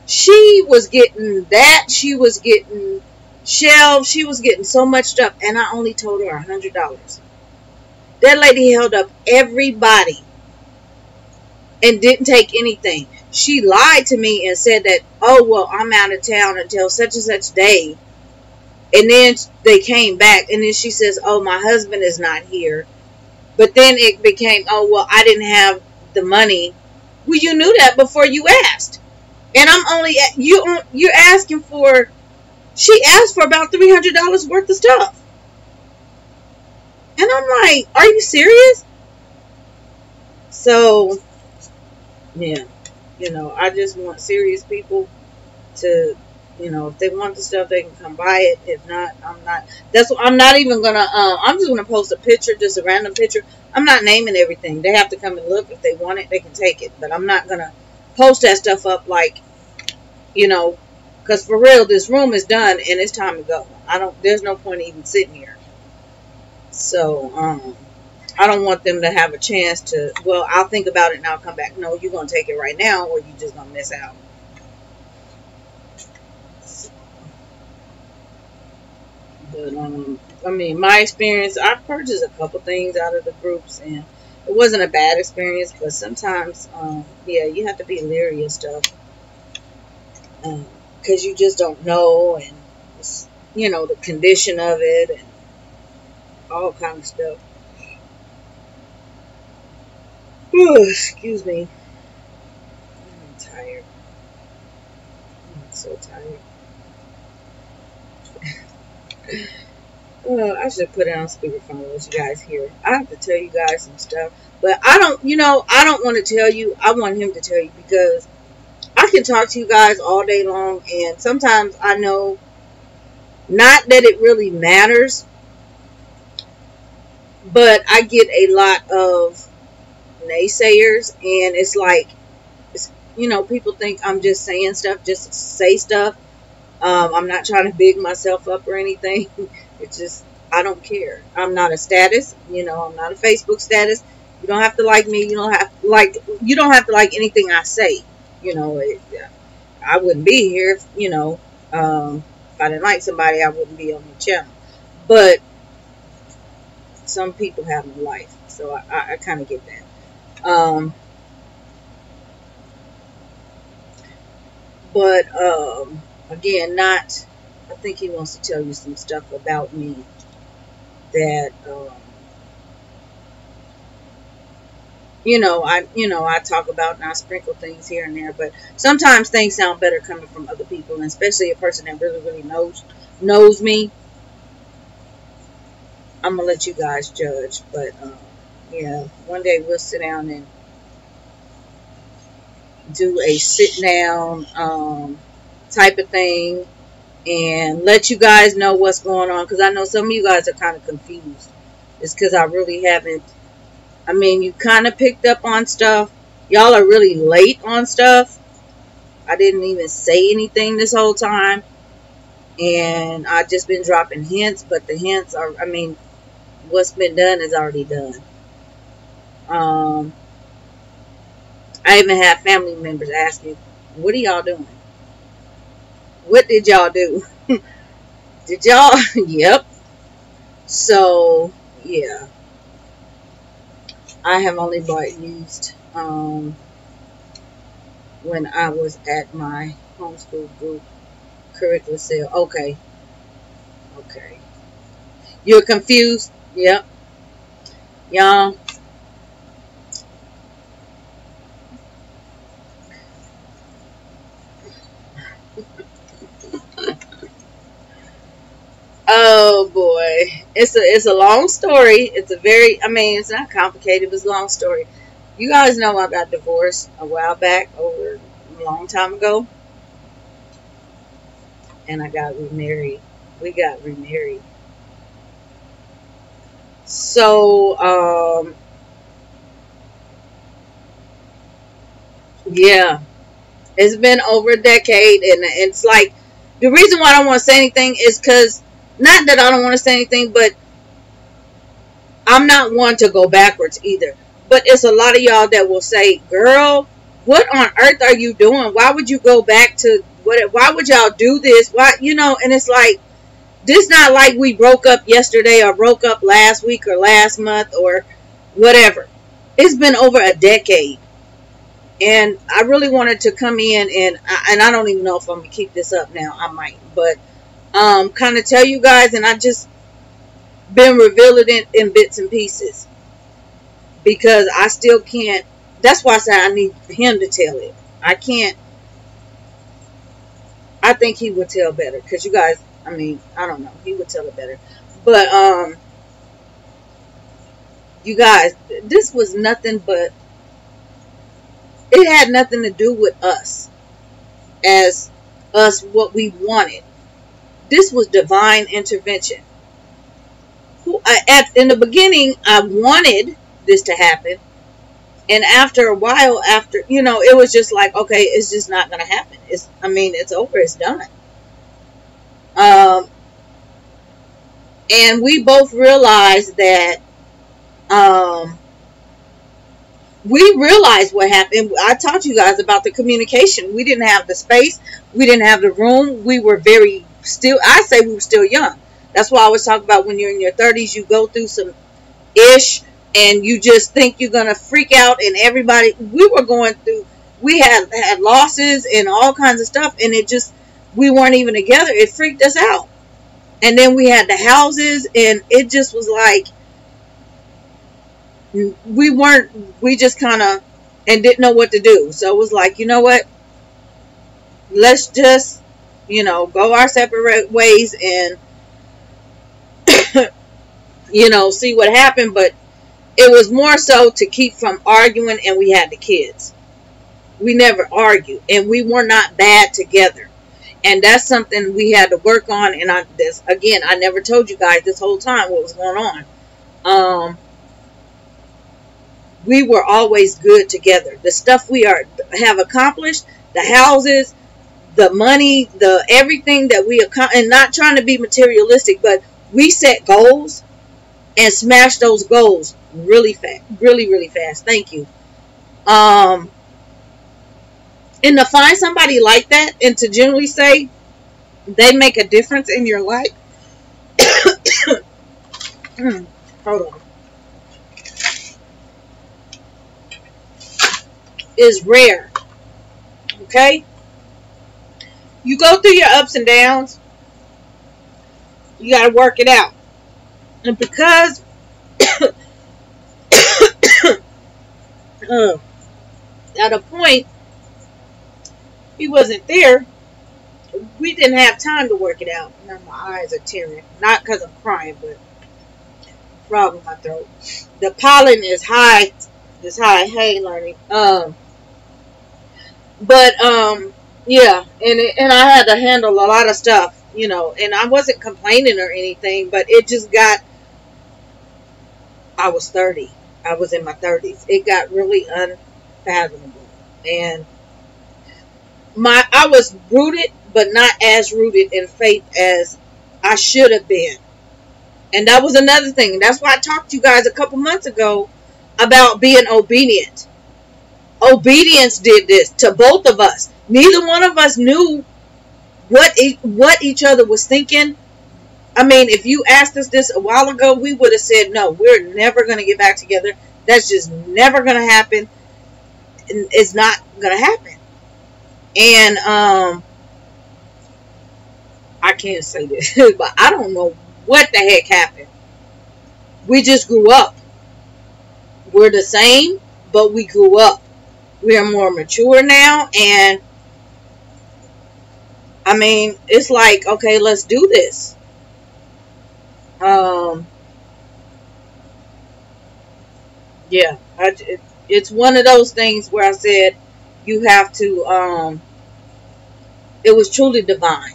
She was getting that. She was getting shelves. She was getting so much stuff. And I only told her $100. That lady held up everybody and didn't take anything. She lied to me and said that, oh, well, I'm out of town until such and such day. And then they came back. And then she says, oh, my husband is not here. But then it became, oh, well, I didn't have the money. Well, you knew that before you asked. And I'm only, you're asking for, she asked for about $300 worth of stuff. And I'm like, are you serious? So, yeah, I just want serious people to, if they want the stuff, they can come buy it. If not, I'm not even gonna, I'm just gonna post a picture, just a random picture. I'm not naming everything. They have to come and look. If they want it, they can take it. But I'm not gonna post that stuff up like, because for real, this room is done and it's time to go. There's no point even sitting here. So, I don't want them to have a chance to, well, I'll think about it and I'll come back. No, you're going to take it right now or you're just going to miss out. But, I mean, my experience, I've purchased a couple things out of the groups and it wasn't a bad experience, but sometimes, yeah, you have to be leery of stuff. Because you just don't know, and it's, the condition of it and all kind of stuff. Ooh, excuse me. I'm tired. I'm so tired. I should put it on speakerphone and let you guys hear. I have to tell you guys some stuff, but I don't want to tell you. I want him to tell you, because I can talk to you guys all day long, and sometimes I know, not that it really matters, but I get a lot of naysayers, and it's like, people think I'm just saying stuff just to say stuff. I'm not trying to big myself up or anything. It's just, I don't care. I'm not a status, I'm not a Facebook status. You don't have to like me. You don't have to like anything I say. I wouldn't be here if, if I didn't like somebody, I wouldn't be on the channel. But some people have no life, so I kind of get that. But again, I think he wants to tell you some stuff about me that I talk about, and I sprinkle things here and there, but sometimes things sound better coming from other people, and especially a person that really, really knows me. I'm gonna let you guys judge, but yeah, one day we'll sit down and do a sit down type of thing and let you guys know what's going on, because I know some of you guys are kind of confused. It's because I really haven't. I mean, you kind of picked up on stuff. Y'all are really late on stuff. I didn't even say anything this whole time. And I've just been dropping hints. But the hints are, I mean, what's been done is already done. I even had family members ask me, what are y'all doing? What did y'all do? Did y'all? Yep. So, yeah. I have only bought used when I was at my homeschool group curriculum sale. Okay. You're confused? Yep. Y'all. Oh boy, it's a long story. It's it's not complicated, but it's a long story. You guys know I got divorced a while back, over a long time ago, and I got remarried. We got remarried. So yeah, it's been over a decade, and it's like, the reason why I don't want to say anything is because, not that I don't want to say anything, but I'm not one to go backwards either. But it's a lot of y'all that will say, girl, what on earth are you doing? Why would you go back to what? Why would y'all do this? Why, you know, and it's like, this not like we broke up yesterday or broke up last week or last month or whatever. It's been over a decade. And I really wanted to come in and I don't even know if I'm going to keep this up now. I might. But kind of tell you guys, and I just been revealing it in bits and pieces. Because I still can't. That's why I said I need him to tell it. I can't. I think he would tell better. Because you guys, I mean, I don't know. He would tell it better. But, you guys, this was nothing but, it had nothing to do with us. As us, what we wanted. This was divine intervention. In the beginning, I wanted this to happen. And after a while, after, you know, it was just like, okay, it's just not going to happen. It's over. It's done. And we both realized that, we realized what happened. I talked to you guys about the communication. We didn't have the space. We didn't have the room. We were we were still young. That's why I was talking about when you're in your 30s, you go through some ish and you just think you're going to freak out, and everybody, we were going through, we had losses and all kinds of stuff, and we weren't even together. It freaked us out. And then we had the houses, and it just was like, we just kind of, and didn't know what to do. So it was like, you know what, let's just, you know, go our separate ways and, you know, see what happened. But it was more so to keep from arguing, and we had the kids. We never argued, and we were not bad together. And that's something we had to work on. And I never told you guys this whole time what was going on. We were always good together. The stuff we have accomplished, the houses, the money, the everything that we accomplished, and not trying to be materialistic, but we set goals and smashed those goals really fast, really fast. Thank you. And to find somebody like that, and to generally say they make a difference in your life. Hold on. Is rare. Okay? You go through your ups and downs. You got to work it out. And because at a point he wasn't there, we didn't have time to work it out. Now my eyes are tearing. Not because I'm crying, but problem in my throat. The pollen is high. It's high. Hey, learning. Yeah, and I had to handle a lot of stuff, you know, and I wasn't complaining or anything, but it just got, I was 30. I was in my 30s. It got really unfathomable. And I was rooted, but not as rooted in faith as I should have been. And that was another thing. That's why I talked to you guys a couple months ago about being obedient. Obedience did this to both of us. Neither one of us knew what each other was thinking. I mean, if you asked us this a while ago, we would have said, no, we're never going to get back together. That's just never going to happen. It's not going to happen. And I can't say this, but I don't know what the heck happened. We just grew up. We're the same, but we grew up. We are more mature now, and I mean, it's like, okay, let's do this. Yeah, it's one of those things where I said you have to, it was truly divine.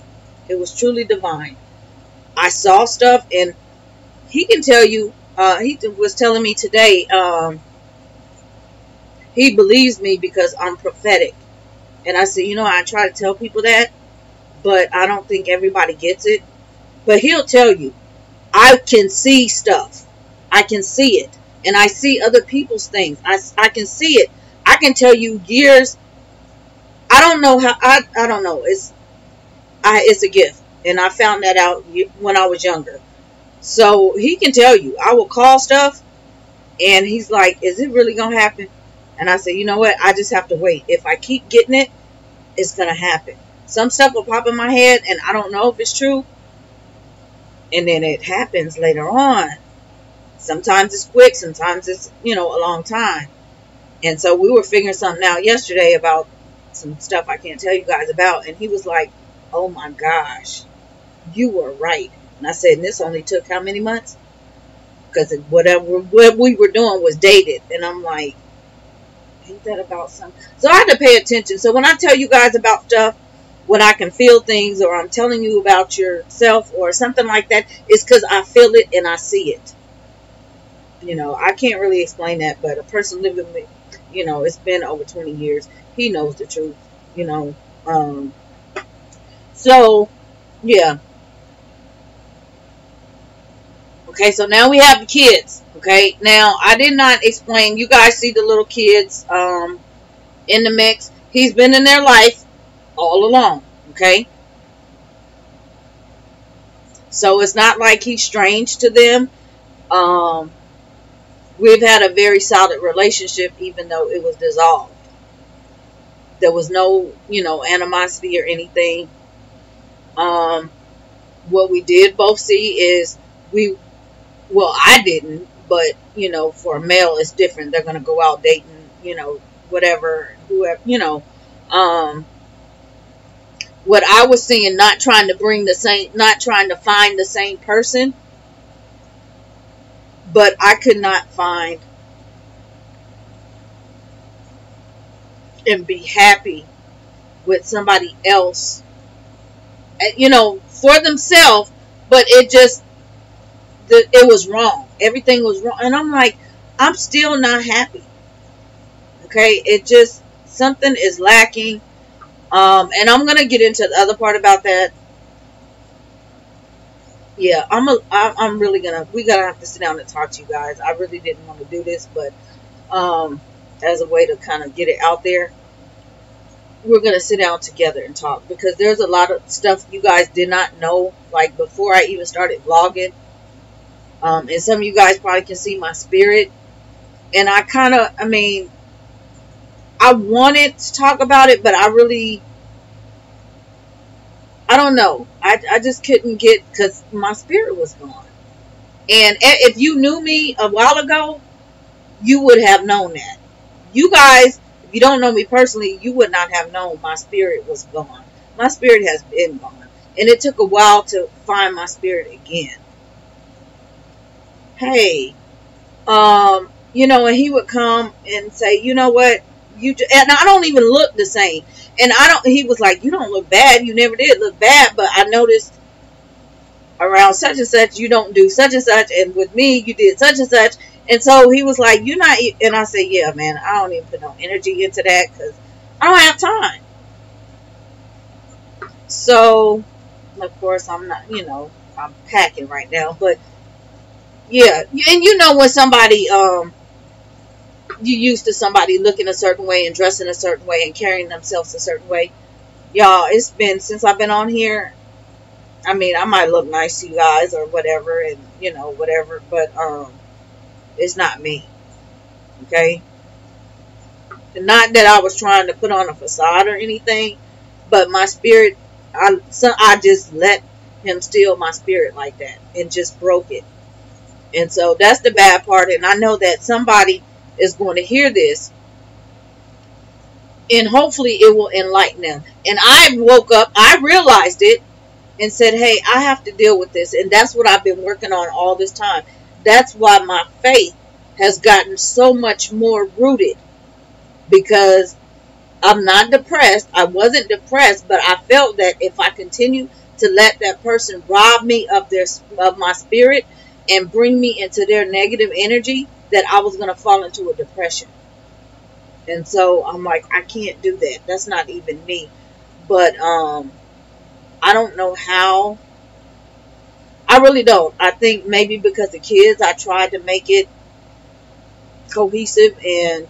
It was truly divine. I saw stuff, and he can tell you, he was telling me today, he believes me because I'm prophetic. And I said, you know, I try to tell people that, but I don't think everybody gets it. But he'll tell you, I can see stuff. I can see it. And I see other people's things. I can see it. I can tell you years. I don't know how. I don't know. It's a gift. And I found that out when I was younger. So he can tell you. I will call stuff. And he's like, is it really going to happen? And I say, you know what? I just have to wait. If I keep getting it, it's going to happen. Some stuff will pop in my head. And I don't know if it's true. And then it happens later on. Sometimes it's quick. Sometimes it's, a long time. And so we were figuring something out yesterday about some stuff I can't tell you guys about. And he was like, oh my gosh, you were right. And I said, and this only took how many months? Because what we were doing was dated. And I'm like, ain't that about something? So I had to pay attention. So when I tell you guys about stuff, when I can feel things, or I'm telling you about yourself or something like that, it's because I feel it and I see it. I can't really explain that, but a person living with me, it's been over 20 years. He knows the truth, So, yeah. Okay, so now we have the kids. Okay, now I did not explain. You guys see the little kids in the mix. He's been in their life all along. Okay, so it's not like he's strange to them. We've had a very solid relationship, even though it was dissolved. There was no, animosity or anything. What we did both see is I didn't, but, for a male, it's different. They're going to go out dating, whoever, what I was seeing, not trying to find the same person, but I could not find and be happy with somebody else, for themselves, but it was wrong. Everything was wrong. And I'm like, I'm still not happy. Okay. Something is lacking. And I'm going to get into the other part about that. Yeah, we're going to have to sit down and talk to you guys. I really didn't want to do this, but, as a way to kind of get it out there, we're going to sit down together and talk, because there's a lot of stuff you guys did not know, like before I even started vlogging. And some of you guys probably can see my spirit. And I wanted to talk about it, but I don't know. I just couldn't because my spirit was gone. And if you knew me a while ago, you would have known that. You guys, if you don't know me personally, you would not have known my spirit was gone. My spirit has been gone. And it took a while to find my spirit again. Hey, and he would come and say, you know what? And I don't even look the same. And he was like, you don't look bad. You never did look bad. But I noticed around such and such, you don't do such and such. And with me, you did such and such. And so he was like, you're not. And I said, yeah, man, I don't even put no energy into that, because I don't have time. So, of course, I'm not, I'm packing right now. But, yeah. And when somebody, you used to somebody looking a certain way and dressing a certain way and carrying themselves a certain way. Y'all, it's been since I've been on here. I might look nice to you guys or whatever, and whatever, but it's not me. Okay? Not that I was trying to put on a facade or anything, but my spirit, I just let him steal my spirit like that and just broke it. And so that's the bad part. And I know that somebody is going to hear this, and hopefully it will enlighten them. And I woke up, I realized it, and said, hey, I have to deal with this. And that's what I've been working on all this time. That's why my faith has gotten so much more rooted, because I'm not depressed. I wasn't depressed, but I felt that if I continue to let that person rob me of my spirit and bring me into their negative energy, that I was going to fall into a depression. And so I'm like, I can't do that. That's not even me. But I don't know how. I really don't. I think maybe because the kids, I tried to make it cohesive, and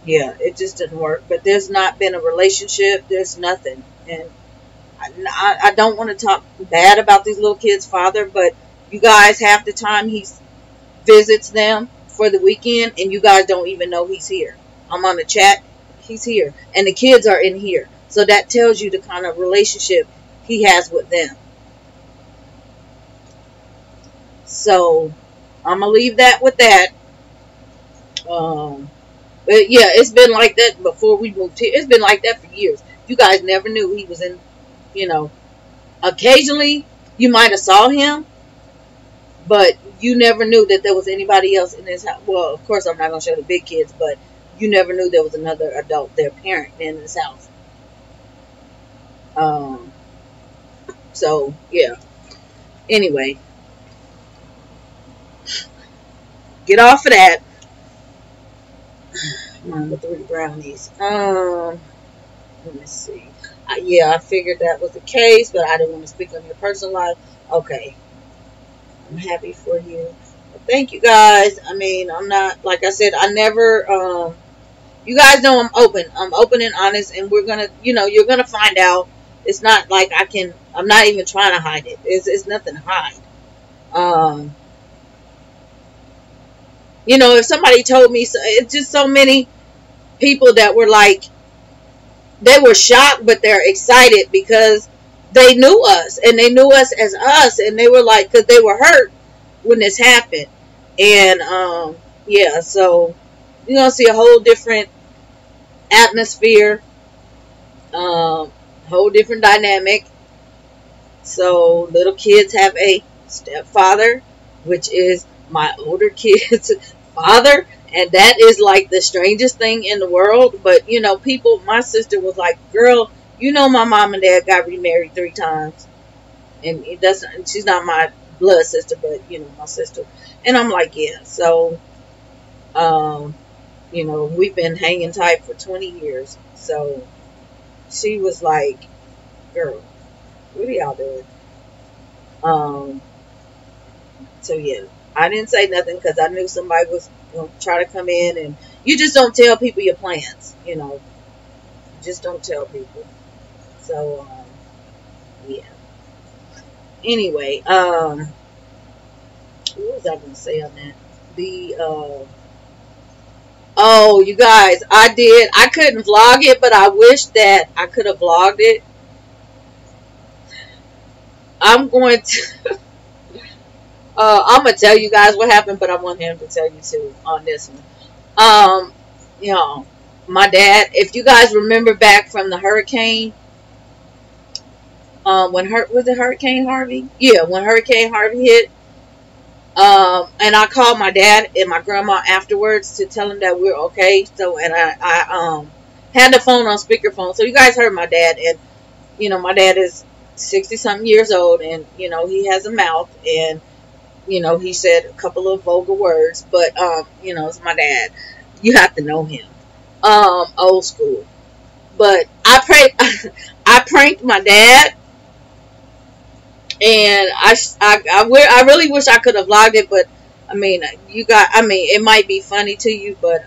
yeah, it just didn't work. But there's not been a relationship. There's nothing. And I don't want to talk bad about these little kids' father, but you guys, half the time he visits them for the weekend, and you guys don't even know he's here. I'm on the chat. He's here. And the kids are in here. So that tells you the kind of relationship he has with them. So I'm going to leave that with that. But yeah, it's been like that before we moved here. It's been like that for years. You guys never knew he was in, you know, occasionally you might have saw him, but you never knew that there was anybody else in his house. Well, of course, I'm not going to show the big kids, but you never knew there was another adult, their parent, in his house. So, yeah. Anyway. Get off of that. Come on with the brownies. Let me see. Yeah, I figured that was the case, but I didn't want to speak on your personal life. Okay. I'm happy for you. Well, thank you guys. I mean, I'm not, like I said, I never, you guys know I'm open. I'm open and honest, and we're going to, you know, you're going to find out. It's not like I'm not even trying to hide it. It's nothing to hide. You know, if somebody told me, it's just so many people that were like, they were shocked, but they're excited because they knew us, and they knew us as us, and they were like, because they were hurt when this happened. And yeah, so you're gonna see a whole different atmosphere, whole different dynamic. So little kids have a stepfather, which is my older kids' father, and that is like the strangest thing in the world. But you know, people, my sister was like, girl, you know, my mom and dad got remarried 3 times, and it doesn't, she's not my blood sister, but you know, my sister. And I'm like, yeah. So you know, we've been hanging tight for 20 years. So she was like, girl, what are y'all doing? So yeah, I didn't say nothing because I knew somebody was going to try to come in, and you just don't tell people your plans, you know. Just don't tell people. So yeah. Anyway, what was I going to say on that? Oh, you guys, I couldn't vlog it, but I wish that I could have vlogged it. I'm going to I'm gonna tell you guys what happened, but I want him to tell you too on this one. You know, my dad, if you guys remember back from the hurricane, was it Hurricane Harvey? Yeah, when Hurricane Harvey hit, and I called my dad and my grandma afterwards to tell them that we're okay. So, and I had the phone on speakerphone, so you guys heard my dad. And you know, my dad is 60-something years old, and you know, he has a mouth, and you know, he said a couple of vulgar words, but you know, it's my dad. You have to know him. Old school. But I pranked my dad, and I really wish I could have vlogged it, but I mean, it might be funny to you, but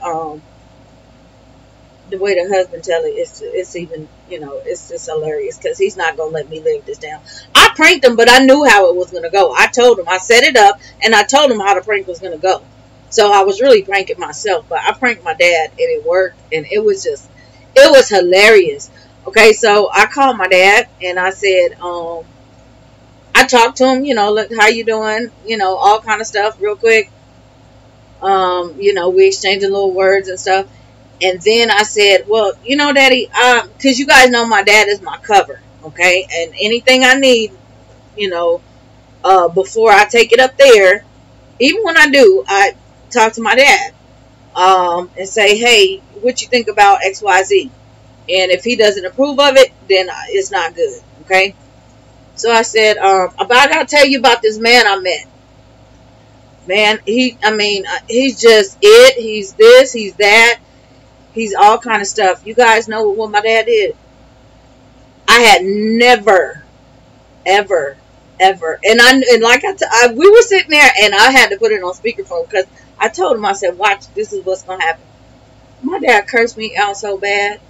the way the husband tell it, it's even, you know, it's just hilarious because he's not gonna let me live this down. I pranked him, but I knew how it was gonna go. I told him, I set it up, and I told him how the prank was gonna go. So I was really pranking myself, but I pranked my dad, and it worked, and it was hilarious. Okay, so I called my dad, and I said, I talked to him, you know, look, how you doing, you know, all kind of stuff, real quick. You know, we exchanged little words and stuff. And then I said, well, you know, Daddy, because you guys know my dad is my cover, okay? And anything I need, you know, before I take it up there, even when I do, I talk to my dad and say, hey, what you think about X, Y, Z? And if he doesn't approve of it, then it's not good, okay? So I said, I got to tell you about this man I met. Man, he's just it. He's this, he's that. He's all kind of stuff. You guys know what my dad did. I had never, ever, ever. And like we were sitting there, and I had to put it on speakerphone because I told him, I said, watch, this is what's gonna happen. My dad cursed me out so bad.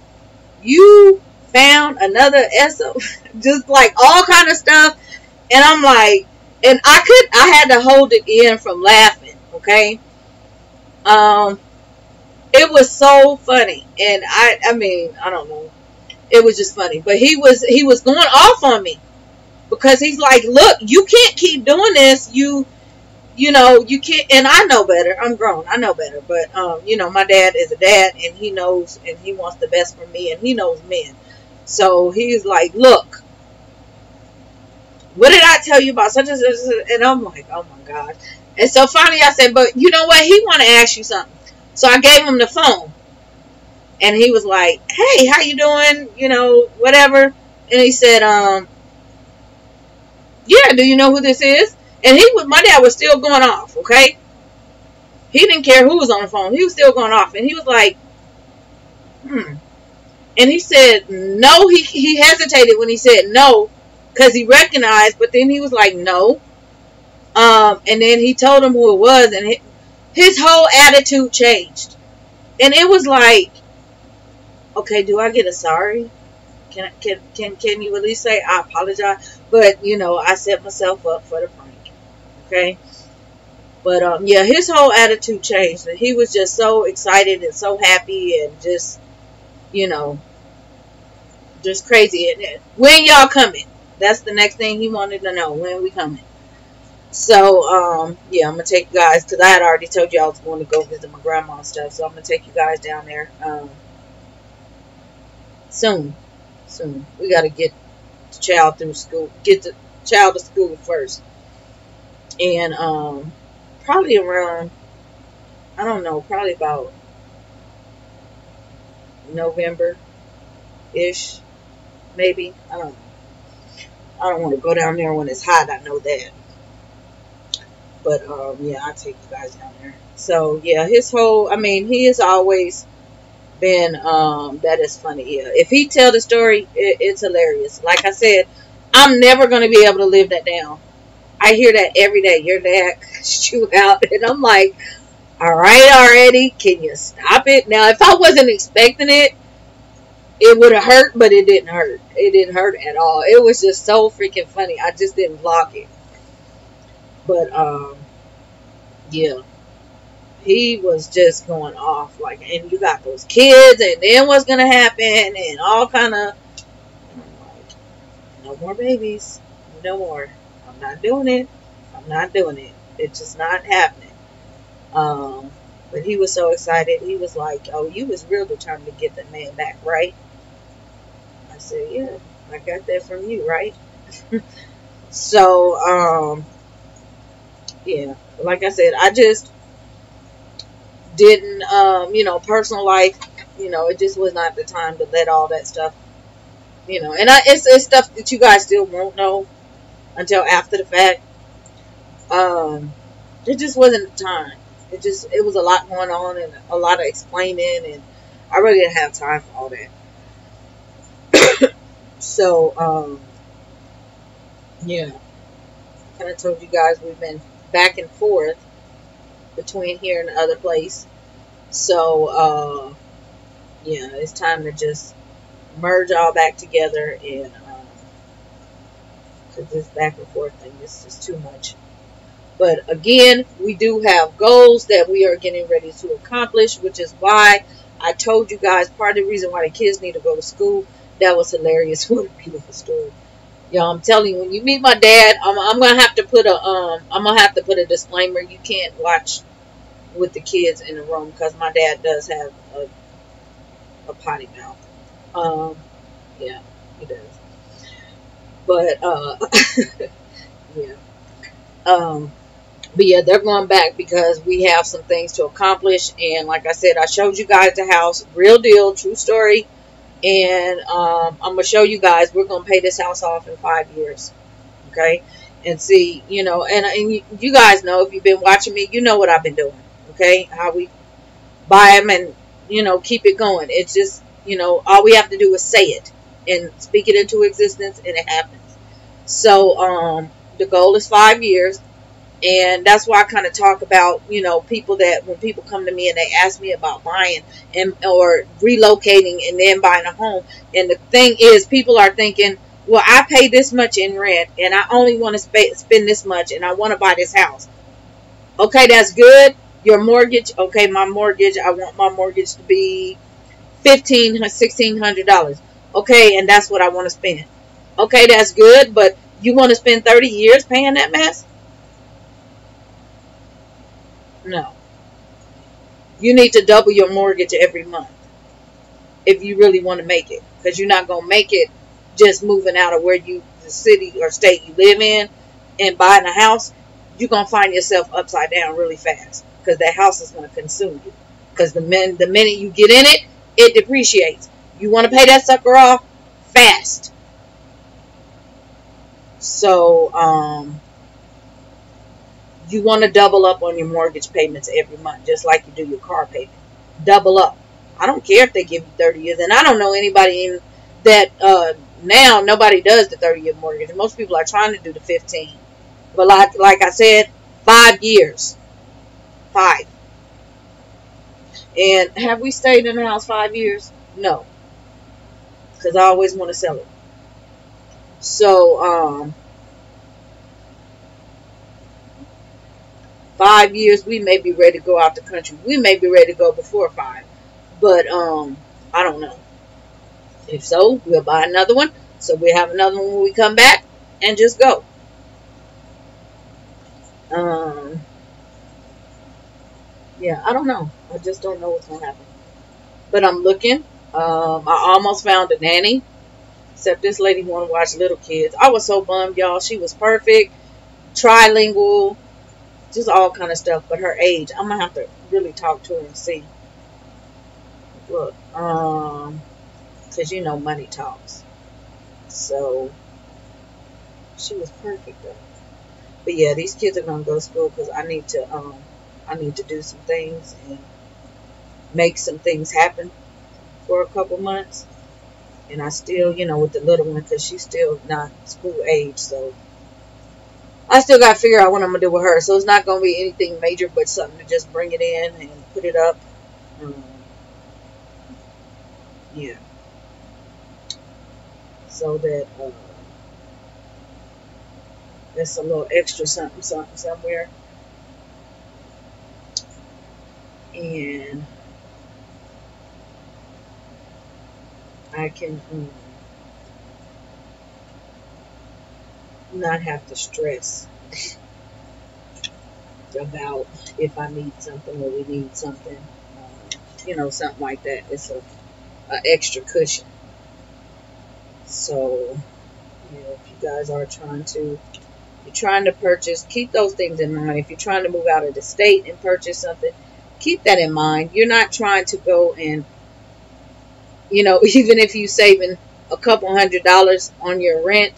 You found another SO, just like all kind of stuff. And I'm like, and I had to hold it in from laughing. Okay. It was so funny. And I mean, I don't know. It was just funny. But he was going off on me because he's like, look, you can't keep doing this. You know, you can't, and I know better. I'm grown. I know better. But, you know, my dad is a dad, and he knows, and he wants the best for me, and he knows men. So he's like, look, what did I tell you about such and such? And I'm like, oh my God. And so finally I said, but you know what? He want to ask you something. So I gave him the phone, and he was like, hey, how you doing? You know, whatever. And he said, yeah, do you know who this is? And my dad was still going off, okay? He didn't care who was on the phone. He was still going off. And he was like, And he said, no. He hesitated when he said no, because he recognized, but then he was like, no. And then he told him who it was, and his whole attitude changed. And it was like, okay, do I get a sorry? Can you at least say I apologize? But, you know, I set myself up for the prank. Okay. But, yeah, his whole attitude changed. And he was just so excited and so happy and just, you know, just crazy. And when y'all coming? That's the next thing he wanted to know. When we coming? So, yeah, I'm going to take you guys, because I had already told you I was going to go visit my grandma and stuff. So I'm going to take you guys down there soon. We got to get the child through school. Get the child to school first. And probably around, I don't know, probably about November-ish, maybe. I don't know. I don't want to go down there when it's hot. I know that. But, yeah, I'll take you guys down there. So, yeah, his whole, I mean, he has always been, that is funny. Yeah. If he tell the story, it's hilarious. Like I said, I'm never going to be able to live that down. I hear that every day. Your dad cussed you out. And I'm like, all right already. Can you stop it? Now, if I wasn't expecting it, it would have hurt, but it didn't hurt. It didn't hurt at all. It was just so freaking funny. I just didn't block it. But, yeah. He was just going off. Like, and you got those kids, and then what's going to happen, and all kind of, no more babies. No more. I'm not doing it. I'm not doing it. It's just not happening. But he was so excited. He was like, oh, you was real determined to get that man back, right? I said, yeah, I got that from you, right? So, yeah, like I said, I just didn't, you know, personal life, you know, it just was not the time to let all that stuff, you know, and it's stuff that you guys still won't know until after the fact. It just wasn't the time. It was a lot going on and a lot of explaining, and I really didn't have time for all that. So, yeah, kind of told you guys we've been back and forth between here and the other place. So, yeah, it's time to just merge all back together, and because this back and forth thing is just too much. But again, we do have goals that we are getting ready to accomplish, which is why I told you guys part of the reason why the kids need to go to school. That was hilarious. What a beautiful story. Y'all, I'm telling you, when you meet my dad, I'm gonna have to put a disclaimer. You can't watch with the kids in the room because my dad does have a potty mouth. Yeah, he does. But yeah. But yeah, they're going back because we have some things to accomplish. And like I said, I showed you guys the house. Real deal, true story. And I'm going to show you guys, we're going to pay this house off in 5 years. Okay? And see, you know, and you guys know, if you've been watching me, you know what I've been doing. Okay? How we buy them and, you know, keep it going. It's just, you know, all we have to do is say it and speak it into existence, and it happens. So, The goal is 5 years. And that's why I kind of talk about, people that when people come to me and they ask me about buying or relocating and then buying a home. And the thing is, people are thinking, well, I pay this much in rent and I only want to spend this much and I want to buy this house. Okay, that's good. Your mortgage. Okay, my mortgage. I want my mortgage to be $1,600. Okay, and that's what I want to spend. Okay, that's good. But you want to spend 30 years paying that mess? No. You need to double your mortgage every month if you really want to make it. Because you're not going to make it just moving out of the city or state you live in and buying a house. You're going to find yourself upside down really fast. Because that house is going to consume you. Because the minute you get in it, it depreciates. You want to pay that sucker off fast. So, you want to double up on your mortgage payments every month, just like you do your car payment. Double up. I don't care if they give you 30 years. And I don't know anybody that now nobody does the 30-year mortgage. Most people are trying to do the 15. But like I said, 5 years. 5. And have we stayed in the house 5 years? No. Because I always want to sell it. So, 5 years, we may be ready to go out the country. We may be ready to go before 5. But, I don't know. If so, we'll buy another one. So we'll have another one when we come back and just go. Yeah, I don't know. I just don't know what's going to happen. But I'm looking. I almost found a nanny. Except this lady wanted to watch little kids. I was so bummed, y'all. She was perfect. Trilingual. Just all kind of stuff. But her age, I'm going to have to really talk to her and see. Look. Because money talks. So, she was perfect though. But yeah, these kids are going to go to school because I need to do some things and make some things happen for a couple months. And I still, with the little one, because she's still not school age, so I still got to figure out what I'm going to do with her. So it's not going to be anything major, but something to just bring it in and put it up. Yeah. So that that's a little extra something somewhere. And I can not have to stress about if I need something or we need something, something like that. It's a extra cushion. So, if you guys are trying to purchase, keep those things in mind. If you're trying to move out of the state and purchase something, keep that in mind. You're not trying to go and, even if you're saving a couple $100 on your rent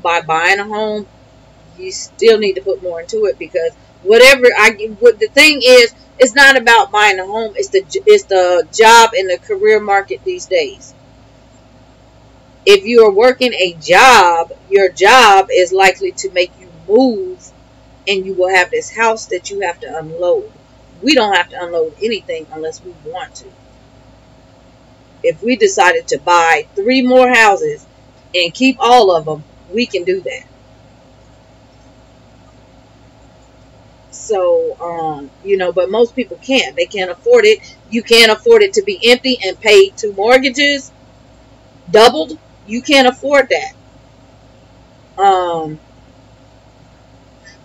by buying a home, you still need to put more into it, because what the thing is, it's not about buying a home. It's the job and the career market these days. If you are working a job, your job is likely to make you move, and you will have this house that you have to unload. We don't have to unload anything unless we want to. If we decided to buy 3 more houses and keep all of them, we can do that. So, but most people can't. They can't afford it. You can't afford it to be empty and pay 2 mortgages doubled. You can't afford that.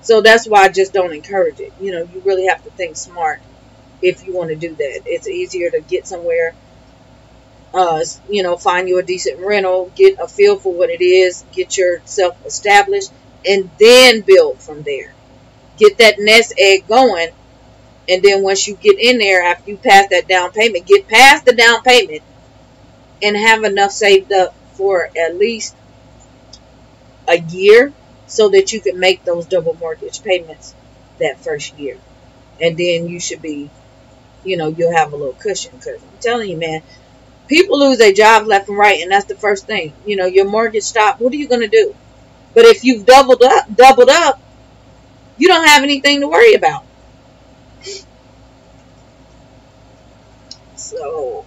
So that's why I just don't encourage it. You really have to think smart if you want to do that. It's easier to get somewhere, find you a decent rental, get a feel for what it is, get yourself established, and then build from there. Get that nest egg going, and then once you get in there, after you pass that down payment, get past the down payment and have enough saved up for at least a year so that you can make those double mortgage payments that first year. And then you should be, you'll have a little cushion, because I'm telling you, man, people lose their jobs left and right, and that's the first thing. Your mortgage stopped. What are you going to do? But if you've doubled up, you don't have anything to worry about. So,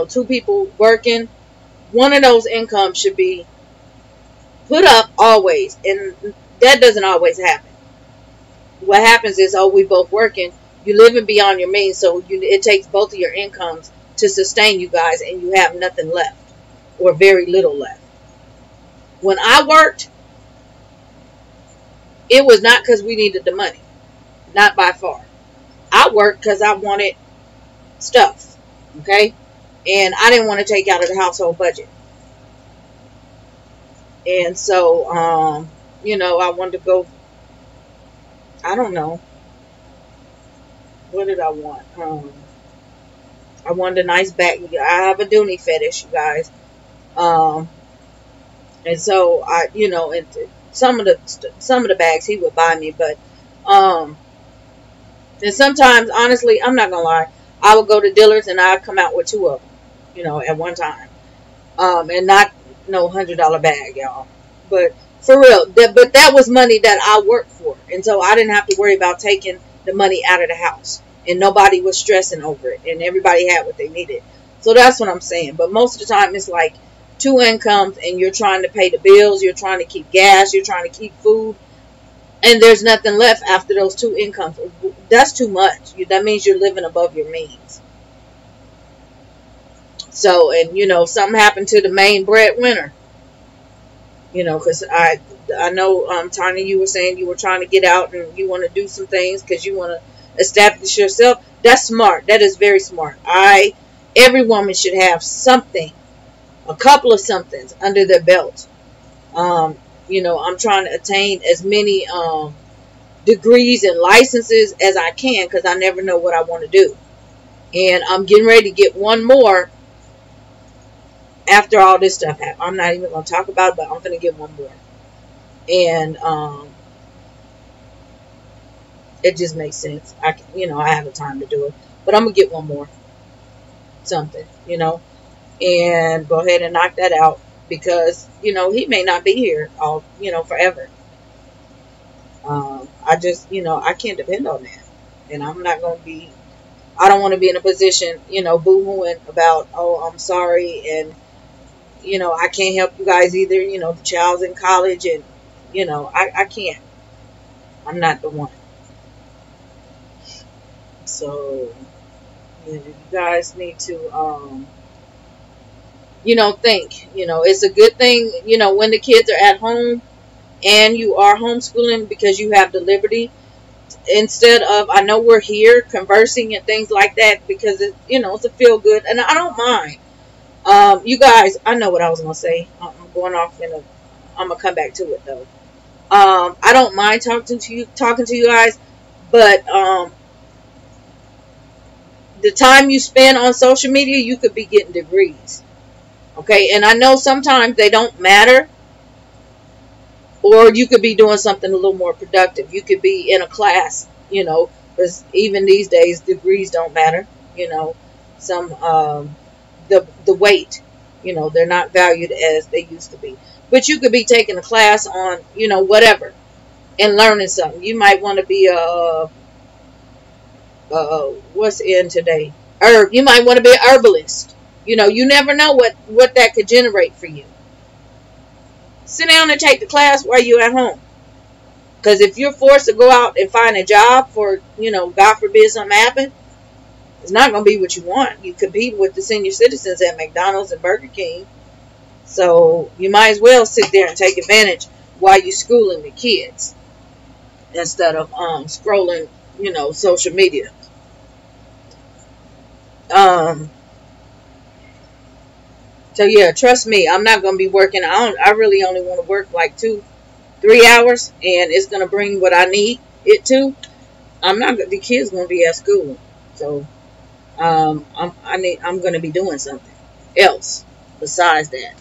two people working, one of those incomes should be put up always. And that doesn't always happen. What happens is, we both working, you're living beyond your means, so it takes both of your incomes to sustain you guys, and you have nothing left, or very little left. When I worked, it was not because we needed the money. Not by far. I worked because I wanted stuff. Okay? And I didn't want to take out of the household budget. And so, I wanted to go, I don't know. What did I want? I wanted a nice bag. I have a Dooney fetish, you guys. And so and some of the bags he would buy me, but and sometimes, honestly, I'm not gonna lie, I would go to Dillard's and I'd come out with 2 of them, at one time, and not no $100 bag, y'all. But for real, but that was money that I worked for, and so I didn't have to worry about taking the money out of the house, and nobody was stressing over it, and everybody had what they needed. So that's what I'm saying. But most of the time, it's like 2 incomes, and you're trying to pay the bills, you're trying to keep gas, you're trying to keep food, and there's nothing left after those 2 incomes. That's too much. That means you're living above your means. So, and something happened to the main breadwinner. Because I know, Tanya, you were saying you were trying to get out and you want to do some things because you want to establish yourself. That's smart. That is very smart. Every woman should have something, a couple of somethings under their belt. I'm trying to attain as many degrees and licenses as I can, because I never know what I want to do. And I'm getting ready to get one more after all this stuff happens. I'm not even going to talk about it, but I'm going to get one more. And it just makes sense. I have the time to do it. But I'm going to get one more. Something, and go ahead and knock that out, because he may not be here all forever. I just I can't depend on that, and I'm not going to be. I don't want to be in a position boo-hooing about, I'm sorry, and I can't help you guys either. The child's in college, and I can't. I'm not the one. So you guys need to think, it's a good thing, when the kids are at home and you are homeschooling, because you have the liberty, instead of, I know we're here conversing and things like that, because it's a feel good, and I don't mind. You guys, I know what I was going to say. I'm going off I'm going to come back to it though. I don't mind talking to you guys, but, the time you spend on social media, you could be getting degrees. Okay, and I know sometimes they don't matter, or you could be doing something a little more productive. You could be in a class, because even these days, degrees don't matter. Some, the weight, they're not valued as they used to be. But you could be taking a class on, whatever, and learning something. You might want to be what's in today? Herb. You might want to be an herbalist. You never know what that could generate for you. Sit down and take the class while you're at home. Because if you're forced to go out and find a job for, God forbid something happen, it's not going to be what you want. You compete with the senior citizens at McDonald's and Burger King. So you might as well sit there and take advantage while you're schooling the kids, instead of scrolling, social media. So yeah, trust me, I'm not going to be working. I really only want to work like 2-3 hours, and it's going to bring what I need it to. The kids going to be at school. So, I'm going to be doing something else besides that.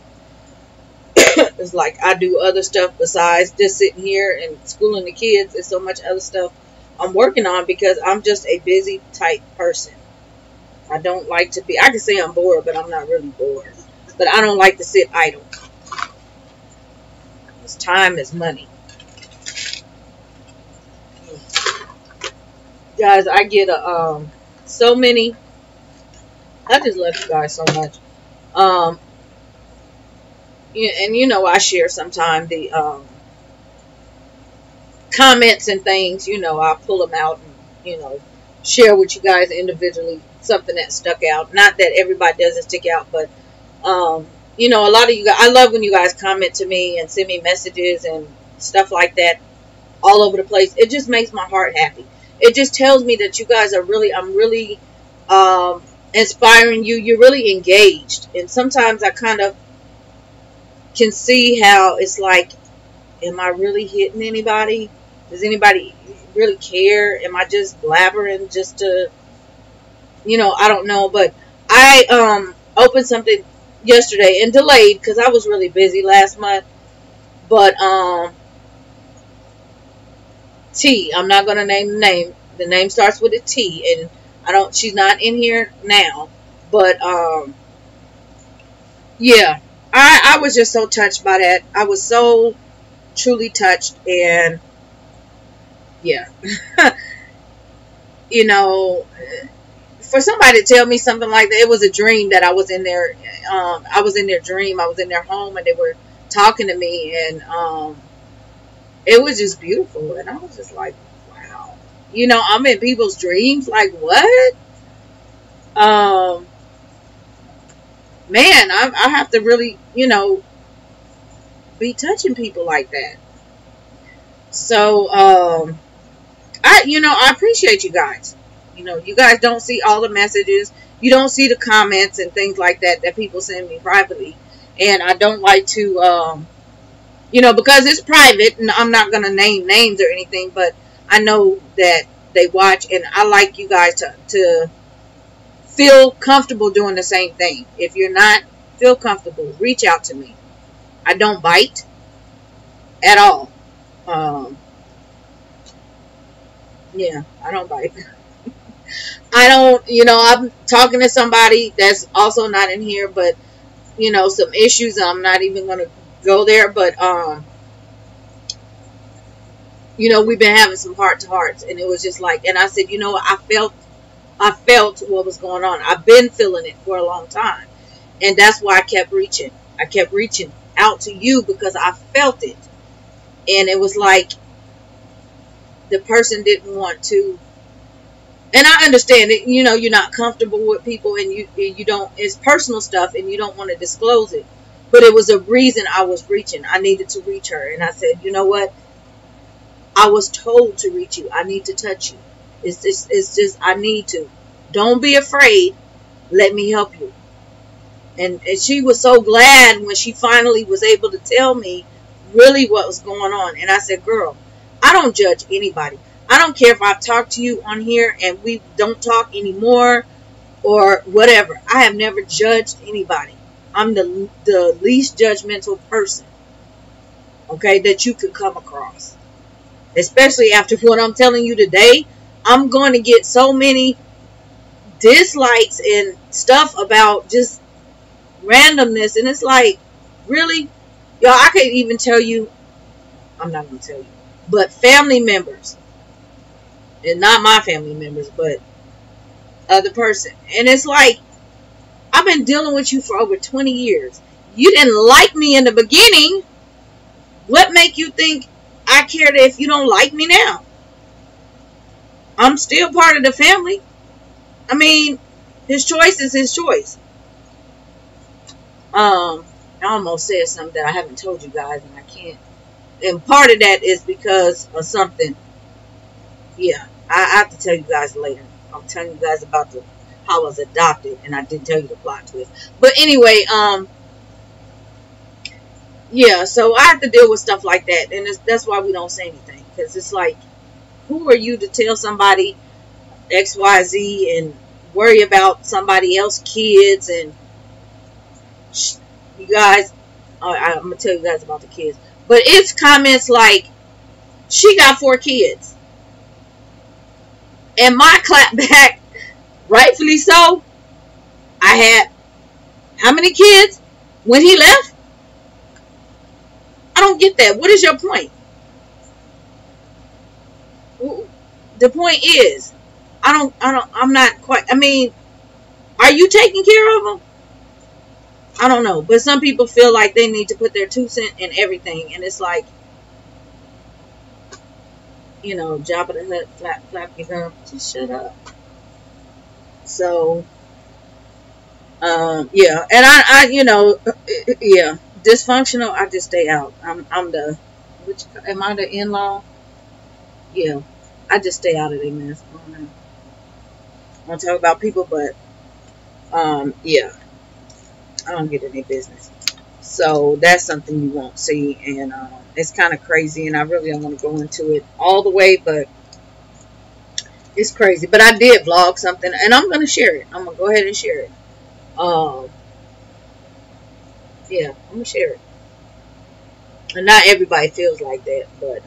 It's like I do other stuff besides just sitting here and schooling the kids. There's so much other stuff I'm working on, because I'm just a busy type person. I don't like to be, I can say I'm bored, but I'm not really bored. But I don't like to sit idle. Because time is money. Guys, I get so many. I just love you guys so much. And you know, I share sometimes the comments and things. You know, I pull them out and, you know, share with you guys individually something that stuck out. Not that everybody doesn't stick out, but you know, a lot of you guys, I love when you guys comment to me and send me messages and stuff like that all over the place. It just makes my heart happy. It just tells me that you guys are really, I'm really inspiring you. You're really engaged. And sometimes I kind of can see how it's like, am I really hitting anybody? Does anybody really care? Am I just blabbering just to, you know, I don't know. But I opened something yesterday and delayed because I was really busy last month. But T, I'm not gonna name the name. The name starts with a T, and I don't. She's not in here now. But yeah, I was just so touched by that. I was so truly touched, and yeah, you know, for somebody to tell me something like that, it was a dream that I was in their, I was in their dream, I was in their home, and they were talking to me, and it was just beautiful, and I was just like, wow, you know, I'm in people's dreams, like what? Man, I have to really, you know, be touching people like that. So, I appreciate you guys. You know, you guys don't see all the messages. You don't see the comments and things like that that people send me privately. And I don't like to, you know, because it's private, and I'm not going to name names or anything, but I know that they watch, and I like you guys to feel comfortable doing the same thing. If you're not, feel comfortable, reach out to me. I don't bite at all. Yeah, I don't bite. I don't, you know, I'm talking to somebody that's also not in here, but, you know, some issues. I'm not even going to go there, but, you know, we've been having some heart-to-hearts, and it was just like, and I said, you know, I felt what was going on. I've been feeling it for a long time, and that's why I kept reaching. I kept reaching out to you because I felt it, and it was like the person didn't want to. And I understand it, you know, you're not comfortable with people, and you don't, it's personal stuff, and you don't want to disclose it. But it was a reason I was reaching. I needed to reach her. And I said, you know what? I was told to reach you. I need to touch you. It's just, I need to. Don't be afraid. Let me help you. And she was so glad when she finally was able to tell me really what was going on. And I said, girl, I don't judge anybody. I don't care if I've talked to you on here and we don't talk anymore or whatever. I have never judged anybody. I'm the least judgmental person, okay, that you could come across. Especially after what I'm telling you today. I'm going to get so many dislikes and stuff about just randomness. And it's like, really? Y'all, I could even tell you, I'm not going to tell you, but family members. And not my family members, but other person. And it's like, I've been dealing with you for over 20 years. You didn't like me in the beginning. What make you think I care if you don't like me now? I'm still part of the family. I mean, his choice is his choice. I almost said something that I haven't told you guys, and I can't. And part of that is because of something. Yeah, I have to tell you guys later. I'm telling you guys about how I was adopted, and I didn't tell you the plot twist. But anyway, yeah, so I have to deal with stuff like that, and that's why we don't say anything, because it's like, who are you to tell somebody XYZ and worry about somebody else's kids? And you guys, I'm gonna tell you guys about the kids, but it's comments like, she got 4 kids. And my clap back, rightfully so, I had how many kids? when he left? I don't get that. What is your point? The point is, I'm not quite, I mean, are you taking care of them? I don't know. But some people feel like they need to put their 2 cents in everything. And it's like, you know, Jabba the Hutt, flap your gum. Just shut up. So, yeah. And I, you know, yeah. Dysfunctional, I just stay out. I'm the, am I the in-law? Yeah. I just stay out of their mess. I don't know. I want to talk about people, but, yeah. I don't get in their business. So that's something you won't see. And it's kind of crazy. And I really don't want to go into it all the way. But it's crazy. But I did vlog something. And I'm going to share it. I'm going to go ahead and share it. Yeah, I'm going to share it. And not everybody feels like that. But,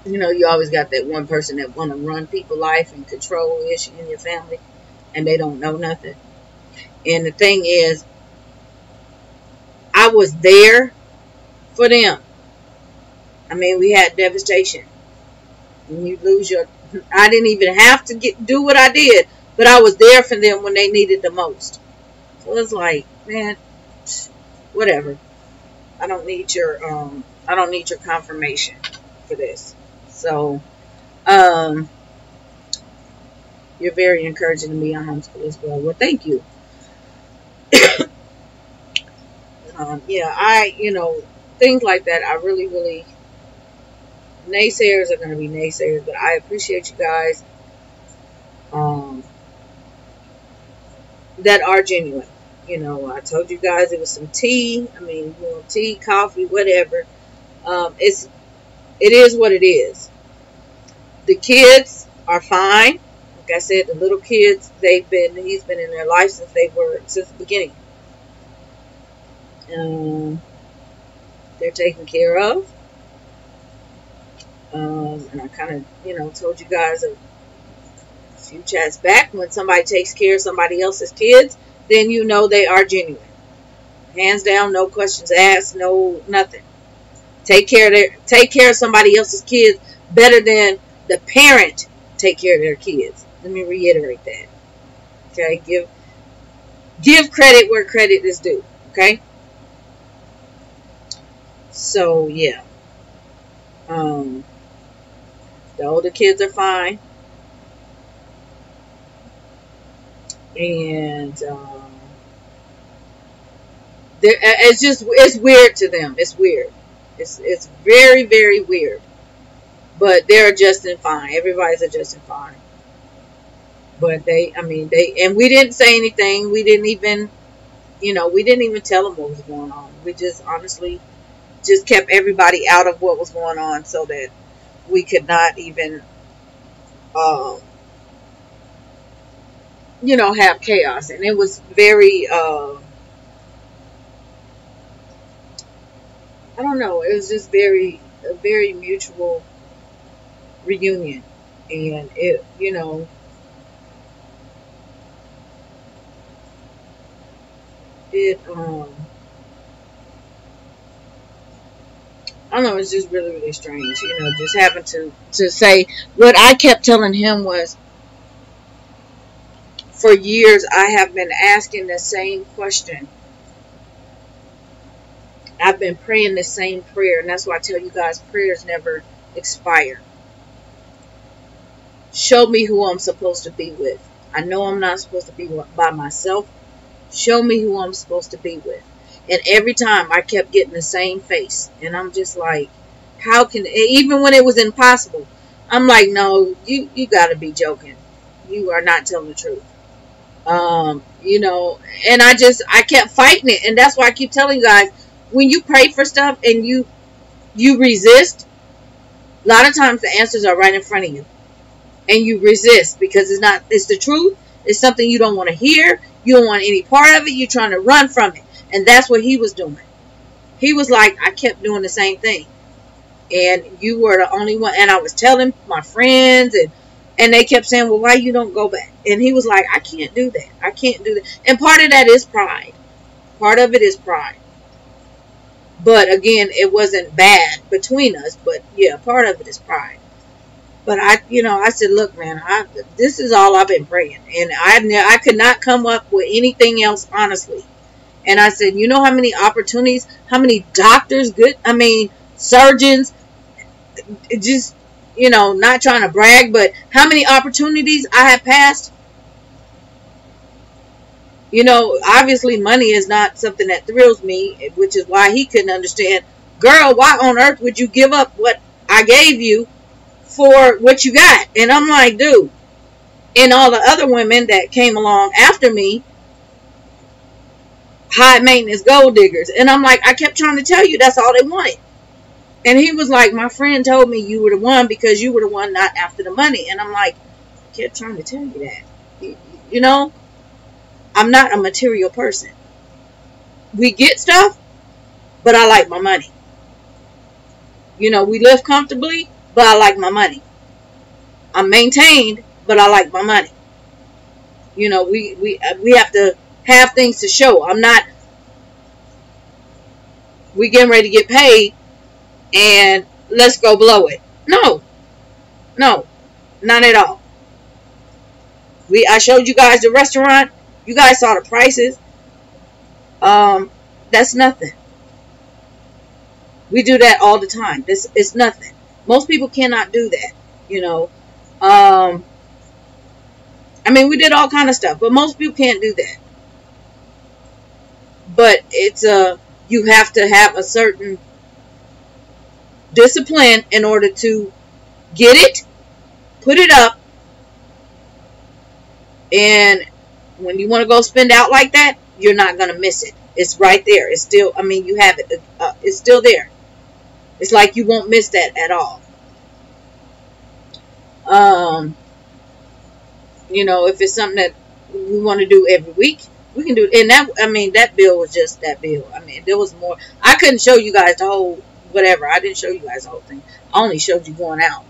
you know, you always got that one person that want to run people's life and control issues in your family. And they don't know nothing. And the thing is, I was there for them. I mean, we had devastation. When you lose your, I didn't even have to do what I did, but I was there for them when they needed the most. So it's like, man, whatever. I don't need your confirmation for this. So, you're very encouraging to me on homeschool as well. Well, thank you. Yeah, you know, things like that, I really, naysayers are going to be naysayers, but I appreciate you guys, that are genuine. You know, I told you guys it was some tea. I mean, you know, tea, coffee, whatever. It is what it is. The kids are fine. Like I said, the little kids, he's been in their life since the beginning. They're taken care of. And I kind of, you know, told you guys a few chats back, when somebody takes care of somebody else's kids, then you know they are genuine. Hands down, no questions asked, no nothing. Take care of somebody else's kids better than the parent take care of their kids. Let me reiterate that. Okay, give credit where credit is due. Okay. So yeah, the older kids are fine, and it's weird to them. It's weird. It's very, very weird. But they're adjusting fine. Everybody's adjusting fine. But and we didn't say anything. We didn't even, you know, we didn't even tell them what was going on. We just honestly just kept everybody out of what was going on so that we could not even, you know, have chaos. And it was very, I don't know, it was just a very mutual reunion. And it, you know, I don't know, it's just really, really strange, you know, just having to say, what I kept telling him was, for years I have been asking the same question. I've been praying the same prayer, and that's why I tell you guys, prayers never expire. Show me who I'm supposed to be with. I know I'm not supposed to be by myself. Show me who I'm supposed to be with. And every time I kept getting the same face. And I'm just like, how can, even when it was impossible, I'm like, no, you got to be joking. You are not telling the truth. You know, and I kept fighting it. And that's why I keep telling you guys, when you pray for stuff and you resist, a lot of times the answers are right in front of you. And you resist because it's the truth. It's something you don't want to hear. You don't want any part of it. You're trying to run from it. And that's what he was doing. He was like, I kept doing the same thing. And you were the only one. And I was telling my friends. And they kept saying, well, why you don't go back? And he was like, I can't do that. I can't do that. And part of that is pride. Part of it is pride. But again, it wasn't bad between us. But yeah, part of it is pride. But I said, look, man, this is all I've been praying. And I could not come up with anything else, honestly. And I said, you know how many opportunities, how many doctors, surgeons, just, not trying to brag, but how many opportunities I have passed? Obviously money is not something that thrills me, which is why he couldn't understand. Girl, why on earth would you give up what I gave you for what you got? And I'm like, dude, and all the other women that came along after me, high maintenance gold diggers. And I'm like, I kept trying to tell you that's all they wanted. And he was like, my friend told me you were the one because you were the one not after the money. And I'm like, I kept trying to tell you that. I'm not a material person. We get stuff, but I like my money. We live comfortably, but I like my money. I'm maintained, but I like my money. We have to have things to show. We getting ready to get paid and let's go blow it. No, not at all. I showed you guys the restaurant. You guys saw the prices. That's nothing. We do that all the time. It's nothing. Most people cannot do that. We did all kind of stuff, but most people can't do that. But it's you have to have a certain discipline in order to get it, put it up, and when you want to go spend out like that, you're not going to miss it. It's right there. It's still, you have it. It's still there. It's like you won't miss that at all. If it's something that we want to do every week, we can do it. And that bill was just that bill. There was more. I couldn't show you guys the whole whatever. I didn't show you guys the whole thing. I only showed you going out.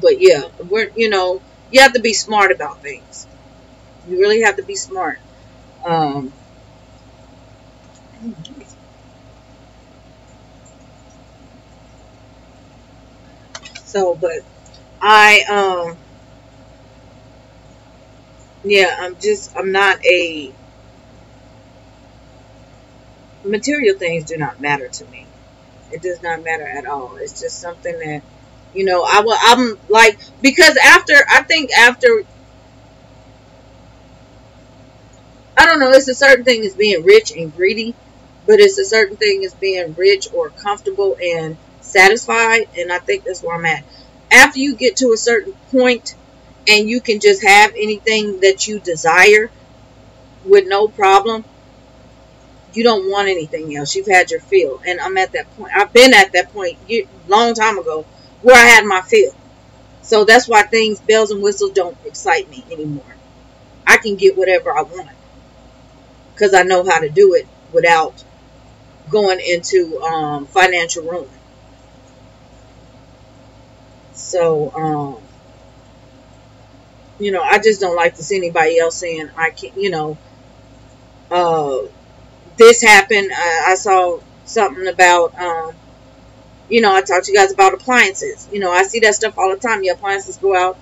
But yeah, you have to be smart about things. You really have to be smart. But I'm not a, material things do not matter to me. It does not matter at all. It's just something that, I'm like, because after, I don't know, it's a certain thing as being rich and greedy, but it's a certain thing as being rich or comfortable and satisfied, and I think that's where I'm at. After you get to a certain point and you can just have anything that you desire with no problem, you don't want anything else. You've had your fill, and I'm at that point. I've been at that point long time ago where I had my fill. So that's why bells and whistles don't excite me anymore. I can get whatever I want because I know how to do it without going into financial ruin. So, I just don't like to see anybody else saying, I can't, this happened. I saw something about, I talked to you guys about appliances. I see that stuff all the time. Your appliances go out.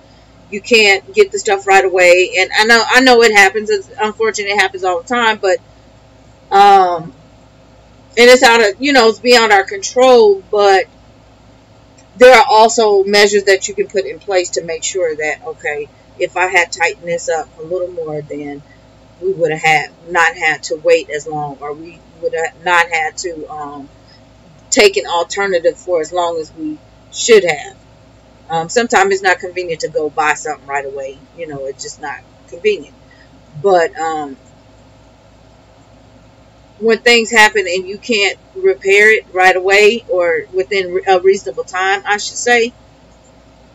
You can't get the stuff right away. And I know it happens. It's unfortunate. It happens all the time. But, and it's out of, it's beyond our control. But there are also measures that you can put in place to make sure that, okay, if I had tightened this up a little more, then we would have not had to wait as long, or we would have not had to take an alternative for as long as we should have. Sometimes it's not convenient to go buy something right away. It's just not convenient. But when things happen and you can't repair it right away or within a reasonable time, I should say,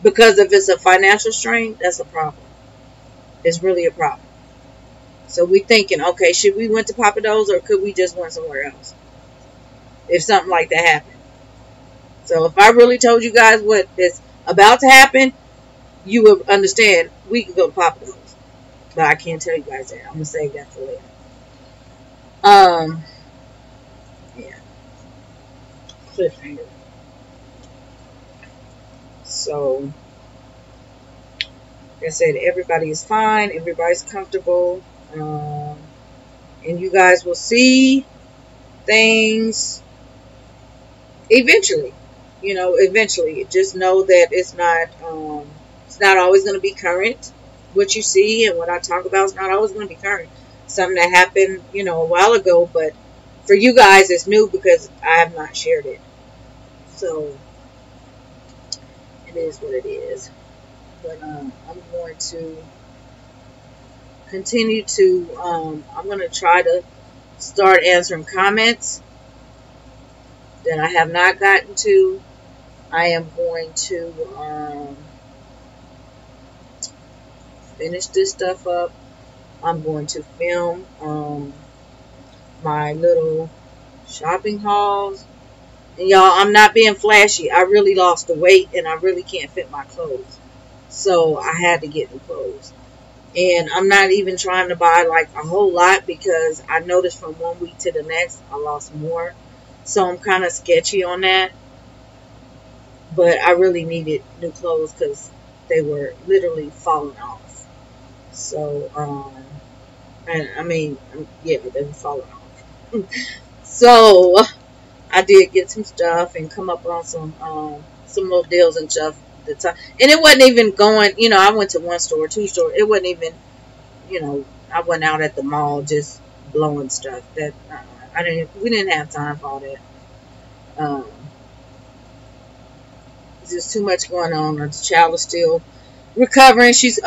because if it's a financial strain, that's a problem. It's really a problem. So we thinking, okay, should we went to Papa Do's or could we just went somewhere else if something like that happened? So if I really told you guys what is about to happen, you would understand. We could go to Papa Do's, but I can't tell you guys that. I'm gonna save that for later. Yeah, cliffhanger. So, like I said, everybody is fine. Everybody's comfortable, and you guys will see things eventually. Eventually. Just know that it's not always going to be current. What you see and what I talk about is not always going to be current. Something that happened, a while ago, but for you guys, it's new because I have not shared it. So it is what it is. But I'm going to continue to. I'm going to try to start answering comments that I have not gotten to. I am going to finish this stuff up. I'm going to film my little shopping hauls. And y'all, I'm not being flashy. I really lost the weight and I really can't fit my clothes. So I had to get new clothes. And I'm not even trying to buy like a whole lot because I noticed from one week to the next I lost more. So I'm kind of sketchy on that. But I really needed new clothes because they were literally falling off. So, and I mean, yeah, they were falling off. So I did get some stuff and come up on some little deals and stuff at the time. And it wasn't even going, I went to one store, two stores. It wasn't even, I went out at the mall just blowing stuff. That we didn't have time for all that. There's too much going on. The child is still recovering. She's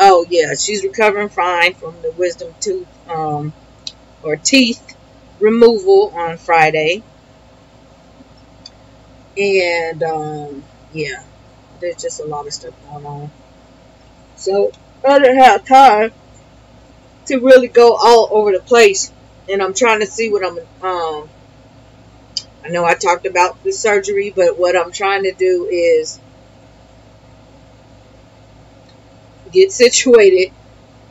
recovering fine from the wisdom tooth or teeth removal on Friday. And yeah, there's just a lot of stuff going on. So I didn't have time to really go all over the place. And I'm trying to see what I know I talked about the surgery, but what I'm trying to do is get situated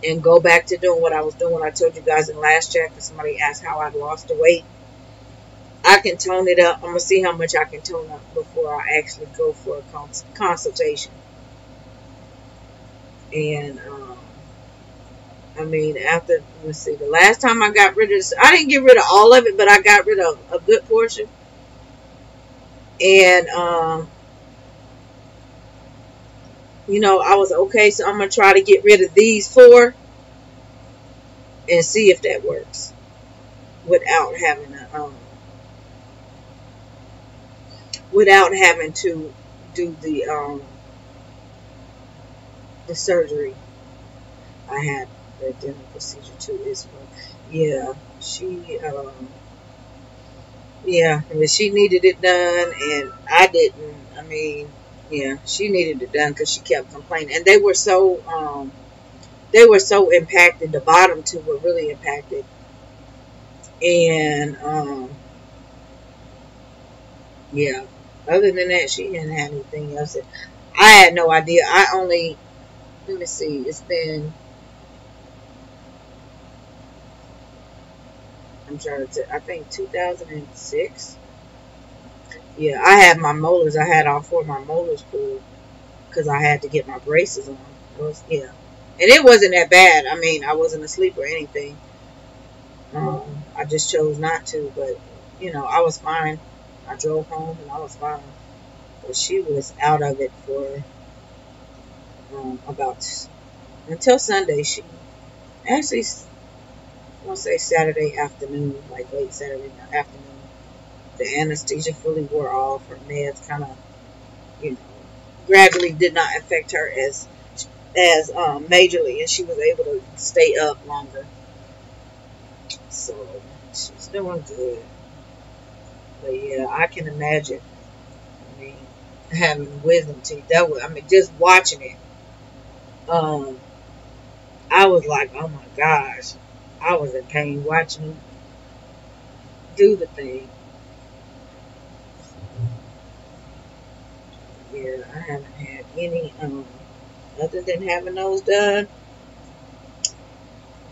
and go back to doing what I was doing. I told you guys in the last chat because somebody asked how I lost the weight. I can tone it up. I'm going to see how much I can tone up before I actually go for a consultation. And, I mean, let's see, the last time I got rid of this, I didn't get rid of all of it, but I got rid of a good portion. And, I was okay, so I'm going to try to get rid of these 4 and see if that works without having to do the surgery. I had the dental procedure too as well. Yeah, she needed it done and I didn't. I mean, yeah, she needed it done because she kept complaining, and they were so impacted. The bottom 2 were really impacted, and yeah. Other than that, she didn't have anything else. I had no idea. Let me see. It's been, I think 2006. Yeah, I had my molars. I had all 4 of my molars pulled because I had to get my braces on. And it wasn't that bad. I mean, I wasn't asleep or anything. I just chose not to, but I was fine. I drove home and I was fine. But she was out of it for until Sunday. She actually, I want to say Saturday afternoon, like late Saturday afternoon. The anesthesia fully wore off. Her meds kind of, gradually did not affect her as majorly, and she was able to stay up longer. So she's doing good. But yeah, I can imagine. I mean, having wisdom teeth. Just watching it. I was like, oh my gosh, I was in pain watching him do the thing. Yeah, I haven't had any, other than having those done.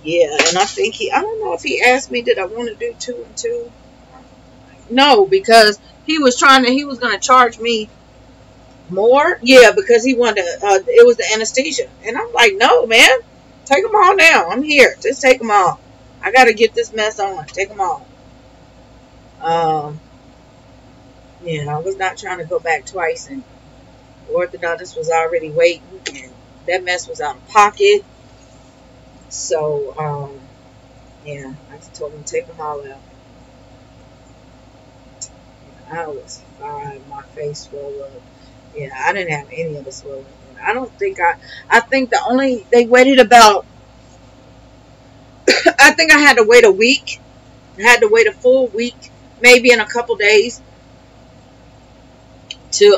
Yeah, and I think I don't know if he asked me, did I want to do 2 and 2? No, because he was going to charge me more. Yeah, because he wanted it was the anesthesia. And I'm like, no, man, take them all now. I'm here. Just take them all. I got to get this mess on. Take them all. Yeah, I was not trying to go back twice, and the orthodontist was already waiting, and that mess was out of pocket. So, yeah, I just told him to take them all out. I was fine. My face swelled up. Yeah, I didn't have any of the swelling. I don't think I think they waited about, I think I had to wait a week. I had to wait a full week, maybe in a couple days to,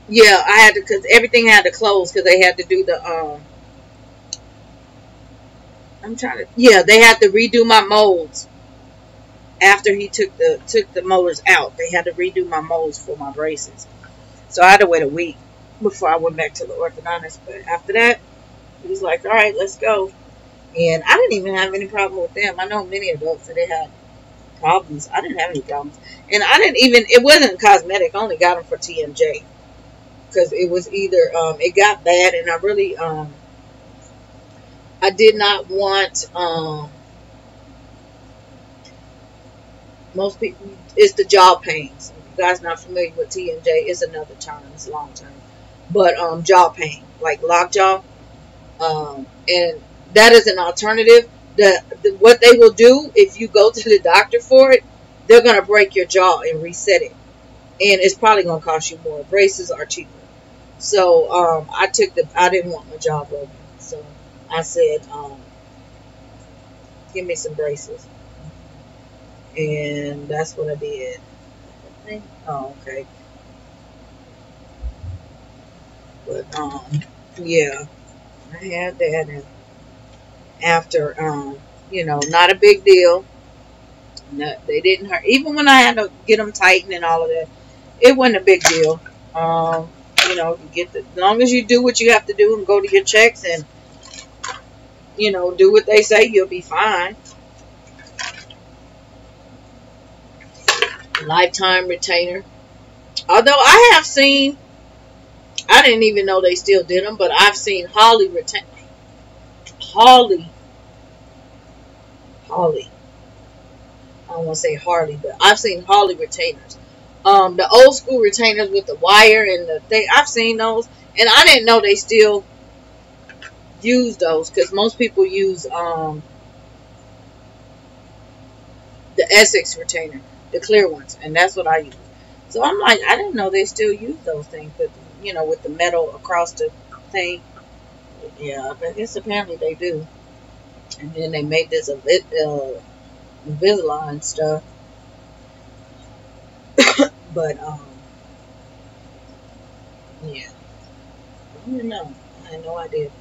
yeah, I had to, because everything had to close because they had to do the, yeah, they had to redo my molds after he took the molars out. They had to redo my molds for my braces. So I had to wait a week before I went back to the orthodontist. But after that, he was like, all right, let's go. And I didn't even have any problem with them. I know many adults that they had problems. I didn't have any problems. And I didn't even, it wasn't cosmetic. I only got them for TMJ. Because it was either, it got bad, and I really, I did not want, most people, it's the jaw pains. If you guys not familiar with TMJ, it's another term. It's a long term. But jaw pain, like lockjaw. And that is an alternative. What they will do if you go to the doctor for it, they're going to break your jaw and reset it. And it's probably going to cost you more. Braces are cheaper. So I didn't want my jaw broken. So I said, give me some braces. And that's what I did. Oh, okay. But yeah, I had that, and after not a big deal. No, they didn't hurt. Even when I had to get them tightened and all of that, it wasn't a big deal. You as long as you do what you have to do and go to your checks and do what they say, you'll be fine. Lifetime retainer. Although I have seen, I didn't even know they still did them, but I've seen Holly. I don't want to say Harley, but I've seen Harley retainers. The old school retainers with the wire and the thing. I've seen those, and I didn't know they still use those, because most people use the Essex retainer, the clear ones, and that's what I use. So I'm like, I didn't know they still use those things, but with the metal across the thing. Yeah, but I guess apparently they do. And then they made this Invisalign stuff. But yeah, I don't know. I had no idea.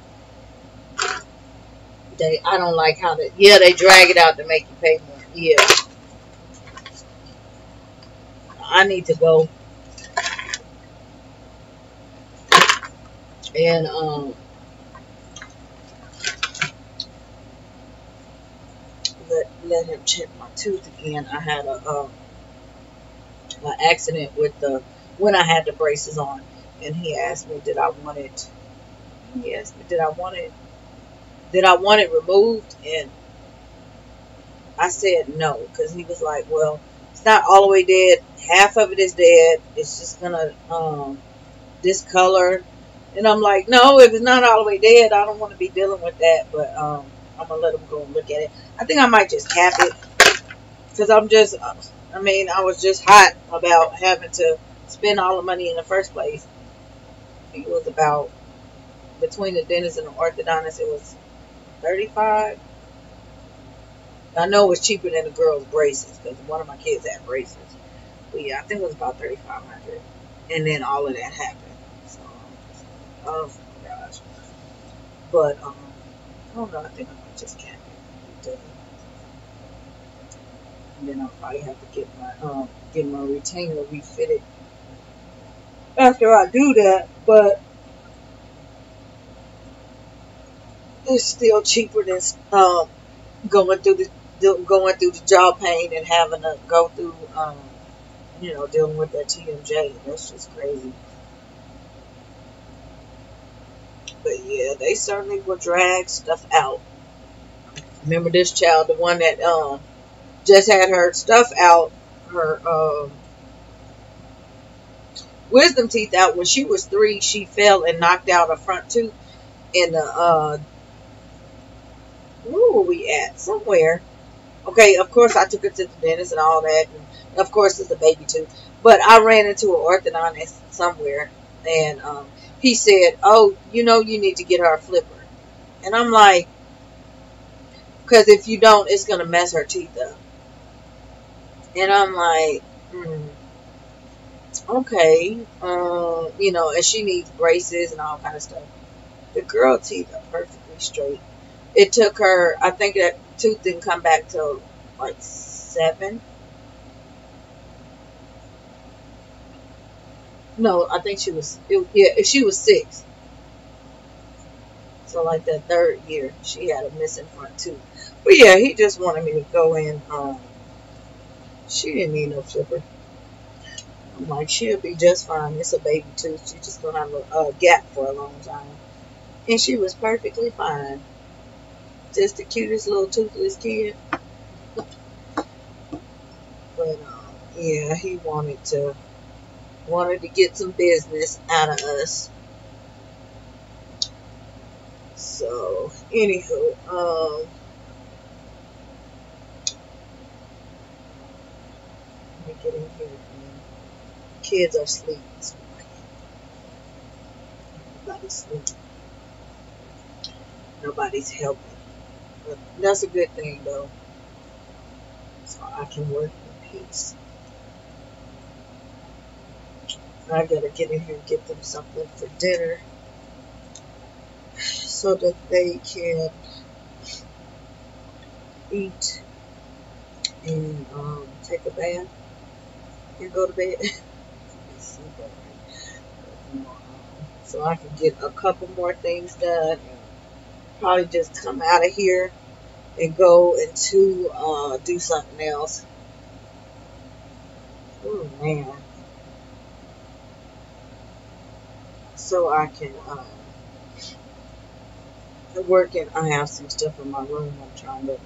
I don't like how they drag it out to make you pay more. Yeah, I need to go and let him check my tooth again. I had an accident with when I had the braces on, and he asked me did I want it removed, and I said no, because he was like, well, it's not all the way dead, half of it is dead, it's just gonna discolor. And I'm like, no, if it's not all the way dead, I don't want to be dealing with that. But I'm gonna let him go and look at it. I think I might just cap it, because I was just hot about having to spend all the money in the first place. I think it was about, between the dentist and the orthodontist, it was $35. I know it was cheaper than the girls' braces, because one of my kids had braces. But yeah, I think it was about $3,500, and then all of that happened. So, oh my gosh! But I don't know. I think I might just cap it, and then I'll probably have to get my retainer refitted. after I do that, but it's still cheaper than going through the jaw pain and having to go through dealing with that TMJ. That's just crazy. But yeah, they certainly will drag stuff out. Remember this child, the one that just had her stuff out, her wisdom teeth out when she was 3. She fell and knocked out a front tooth in the where were we at? Somewhere. Okay, of course I took her to the dentist and all that, and of course it's a baby tooth. But I ran into an orthodontist somewhere, and he said, "Oh, you need to get her a flipper." And I'm like, because if you don't, it's gonna mess her teeth up. And I'm like, okay, and she needs braces and all kind of stuff. The girl teeth are perfectly straight. It took her, I think that tooth didn't come back till like 7. No, I think she was 6. So like that 3rd year, she had a missing front tooth. But yeah, he just wanted me to go in. She didn't need no flipper. I'm like, she'll be just fine. It's a baby tooth. She's just gonna have a gap for a long time. And she was perfectly fine. Just the cutest little toothless kid. But yeah, he wanted to get some business out of us. So anywho, let me get in here. Kids are asleep. Everybody's asleep. Nobody's helping. But that's a good thing though. So I can work in peace. I gotta get in here and get them something for dinner so that they can eat and take a bath and go to bed. So I can get a couple more things done. Probably just come out of here and go into do something else. Oh man. So I can work and I have some stuff in my room I'm trying to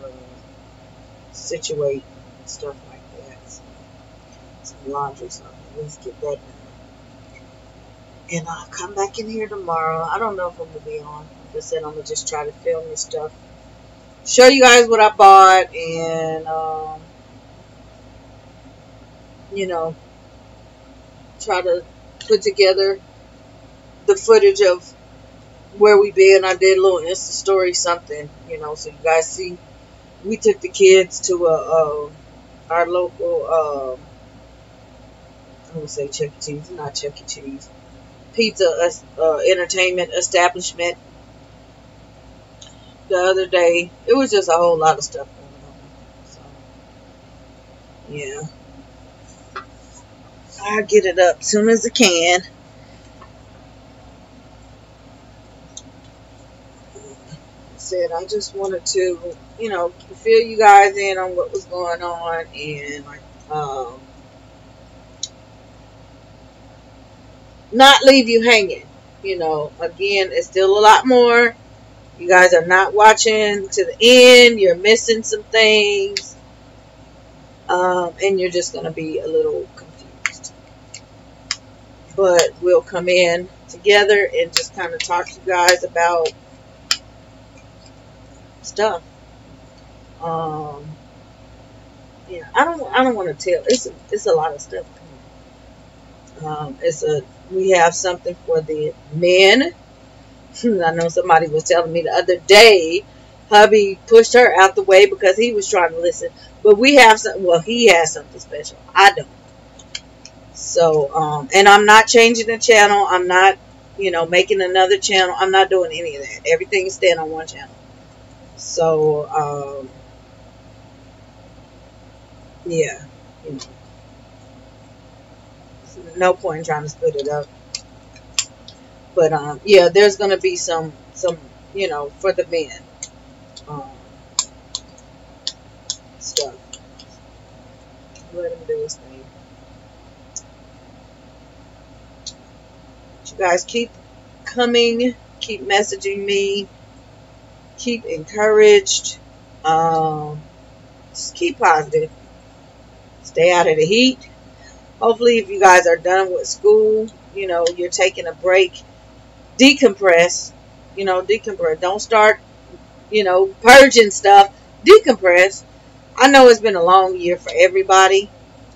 situate and stuff like that. So, some laundry, so I can at least get that done. And I'll come back in here tomorrow. I don't know if I'm going to be on. Like I said, I'm going to just try to film this stuff. Show you guys what I bought. And, try to put together the footage of where we been. I did a little Insta story something, so you guys see. We took the kids to our local, I'm going to say Chuck E. Cheese. Not Chuck E. Cheese. Pizza entertainment establishment the other day. It was just a whole lot of stuff going on. So, yeah. I'll get it up as soon as I can. Said I just wanted to, fill you guys in on what was going on and not leave you hanging. Again, it's still a lot more. You guys are not watching to the end. You're missing some things. And you're just going to be a little confused. But we'll come in together and just kind of talk to you guys about stuff. Yeah, I don't want to tell. It's a lot of stuff coming. We have something for the men. I know somebody was telling me the other day, hubby pushed her out the way because he was trying to listen. But we have something. Well, he has something special. I don't. So, and I'm not changing the channel. I'm not, making another channel. I'm not doing any of that. Everything is staying on one channel. So, yeah, no point in trying to split it up. But yeah, there's gonna be some for the men um, stuff. Let him do his thing. But you guys keep coming, keep messaging me, keep encouraged. Just keep positive. Stay out of the heat. Hopefully, if you guys are done with school, you're taking a break. Decompress. Decompress. Don't start, purging stuff. Decompress. I know it's been a long year for everybody,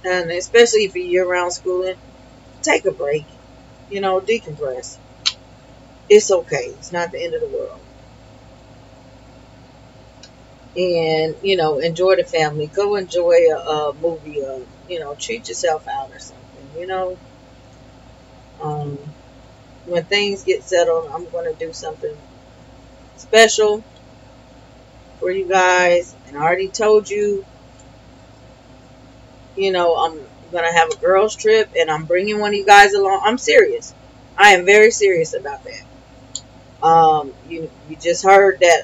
and especially if you're year-round schooling. Take a break. Decompress. It's okay. It's not the end of the world. And, enjoy the family. Go enjoy a movie. Treat yourself out or something. Um, when things get settled, I'm going to do something special for you guys. And I already told you, I'm going to have a girls trip and I'm bringing one of you guys along. I'm serious. I am very serious about that. You just heard that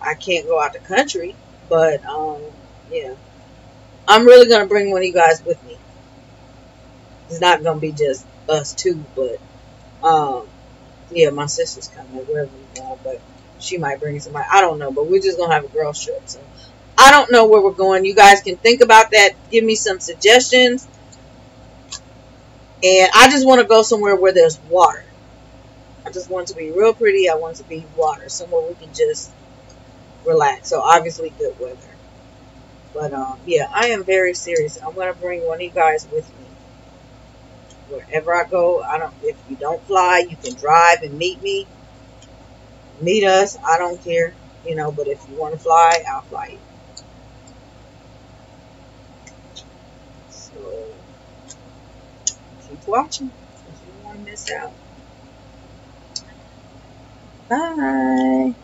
I can't go out the country, but yeah, I'm really gonna bring one of you guys with me. It's not gonna be just us two, but yeah, my sister's coming wherever we go, but she might bring somebody. I don't know, but we're just gonna have a girls trip. So I don't know where we're going. You guys can think about that. Give me some suggestions. And I just want to go somewhere where there's water. I just want it to be real pretty. I want it to be water, somewhere we can just relax. So obviously good weather. But yeah, I am very serious. I'm gonna bring one of you guys with me wherever I go. If you don't fly, you can drive and meet me. Meet us. I don't care. But if you want to fly, I'll fly you. So keep watching if you don't want to miss out. Bye.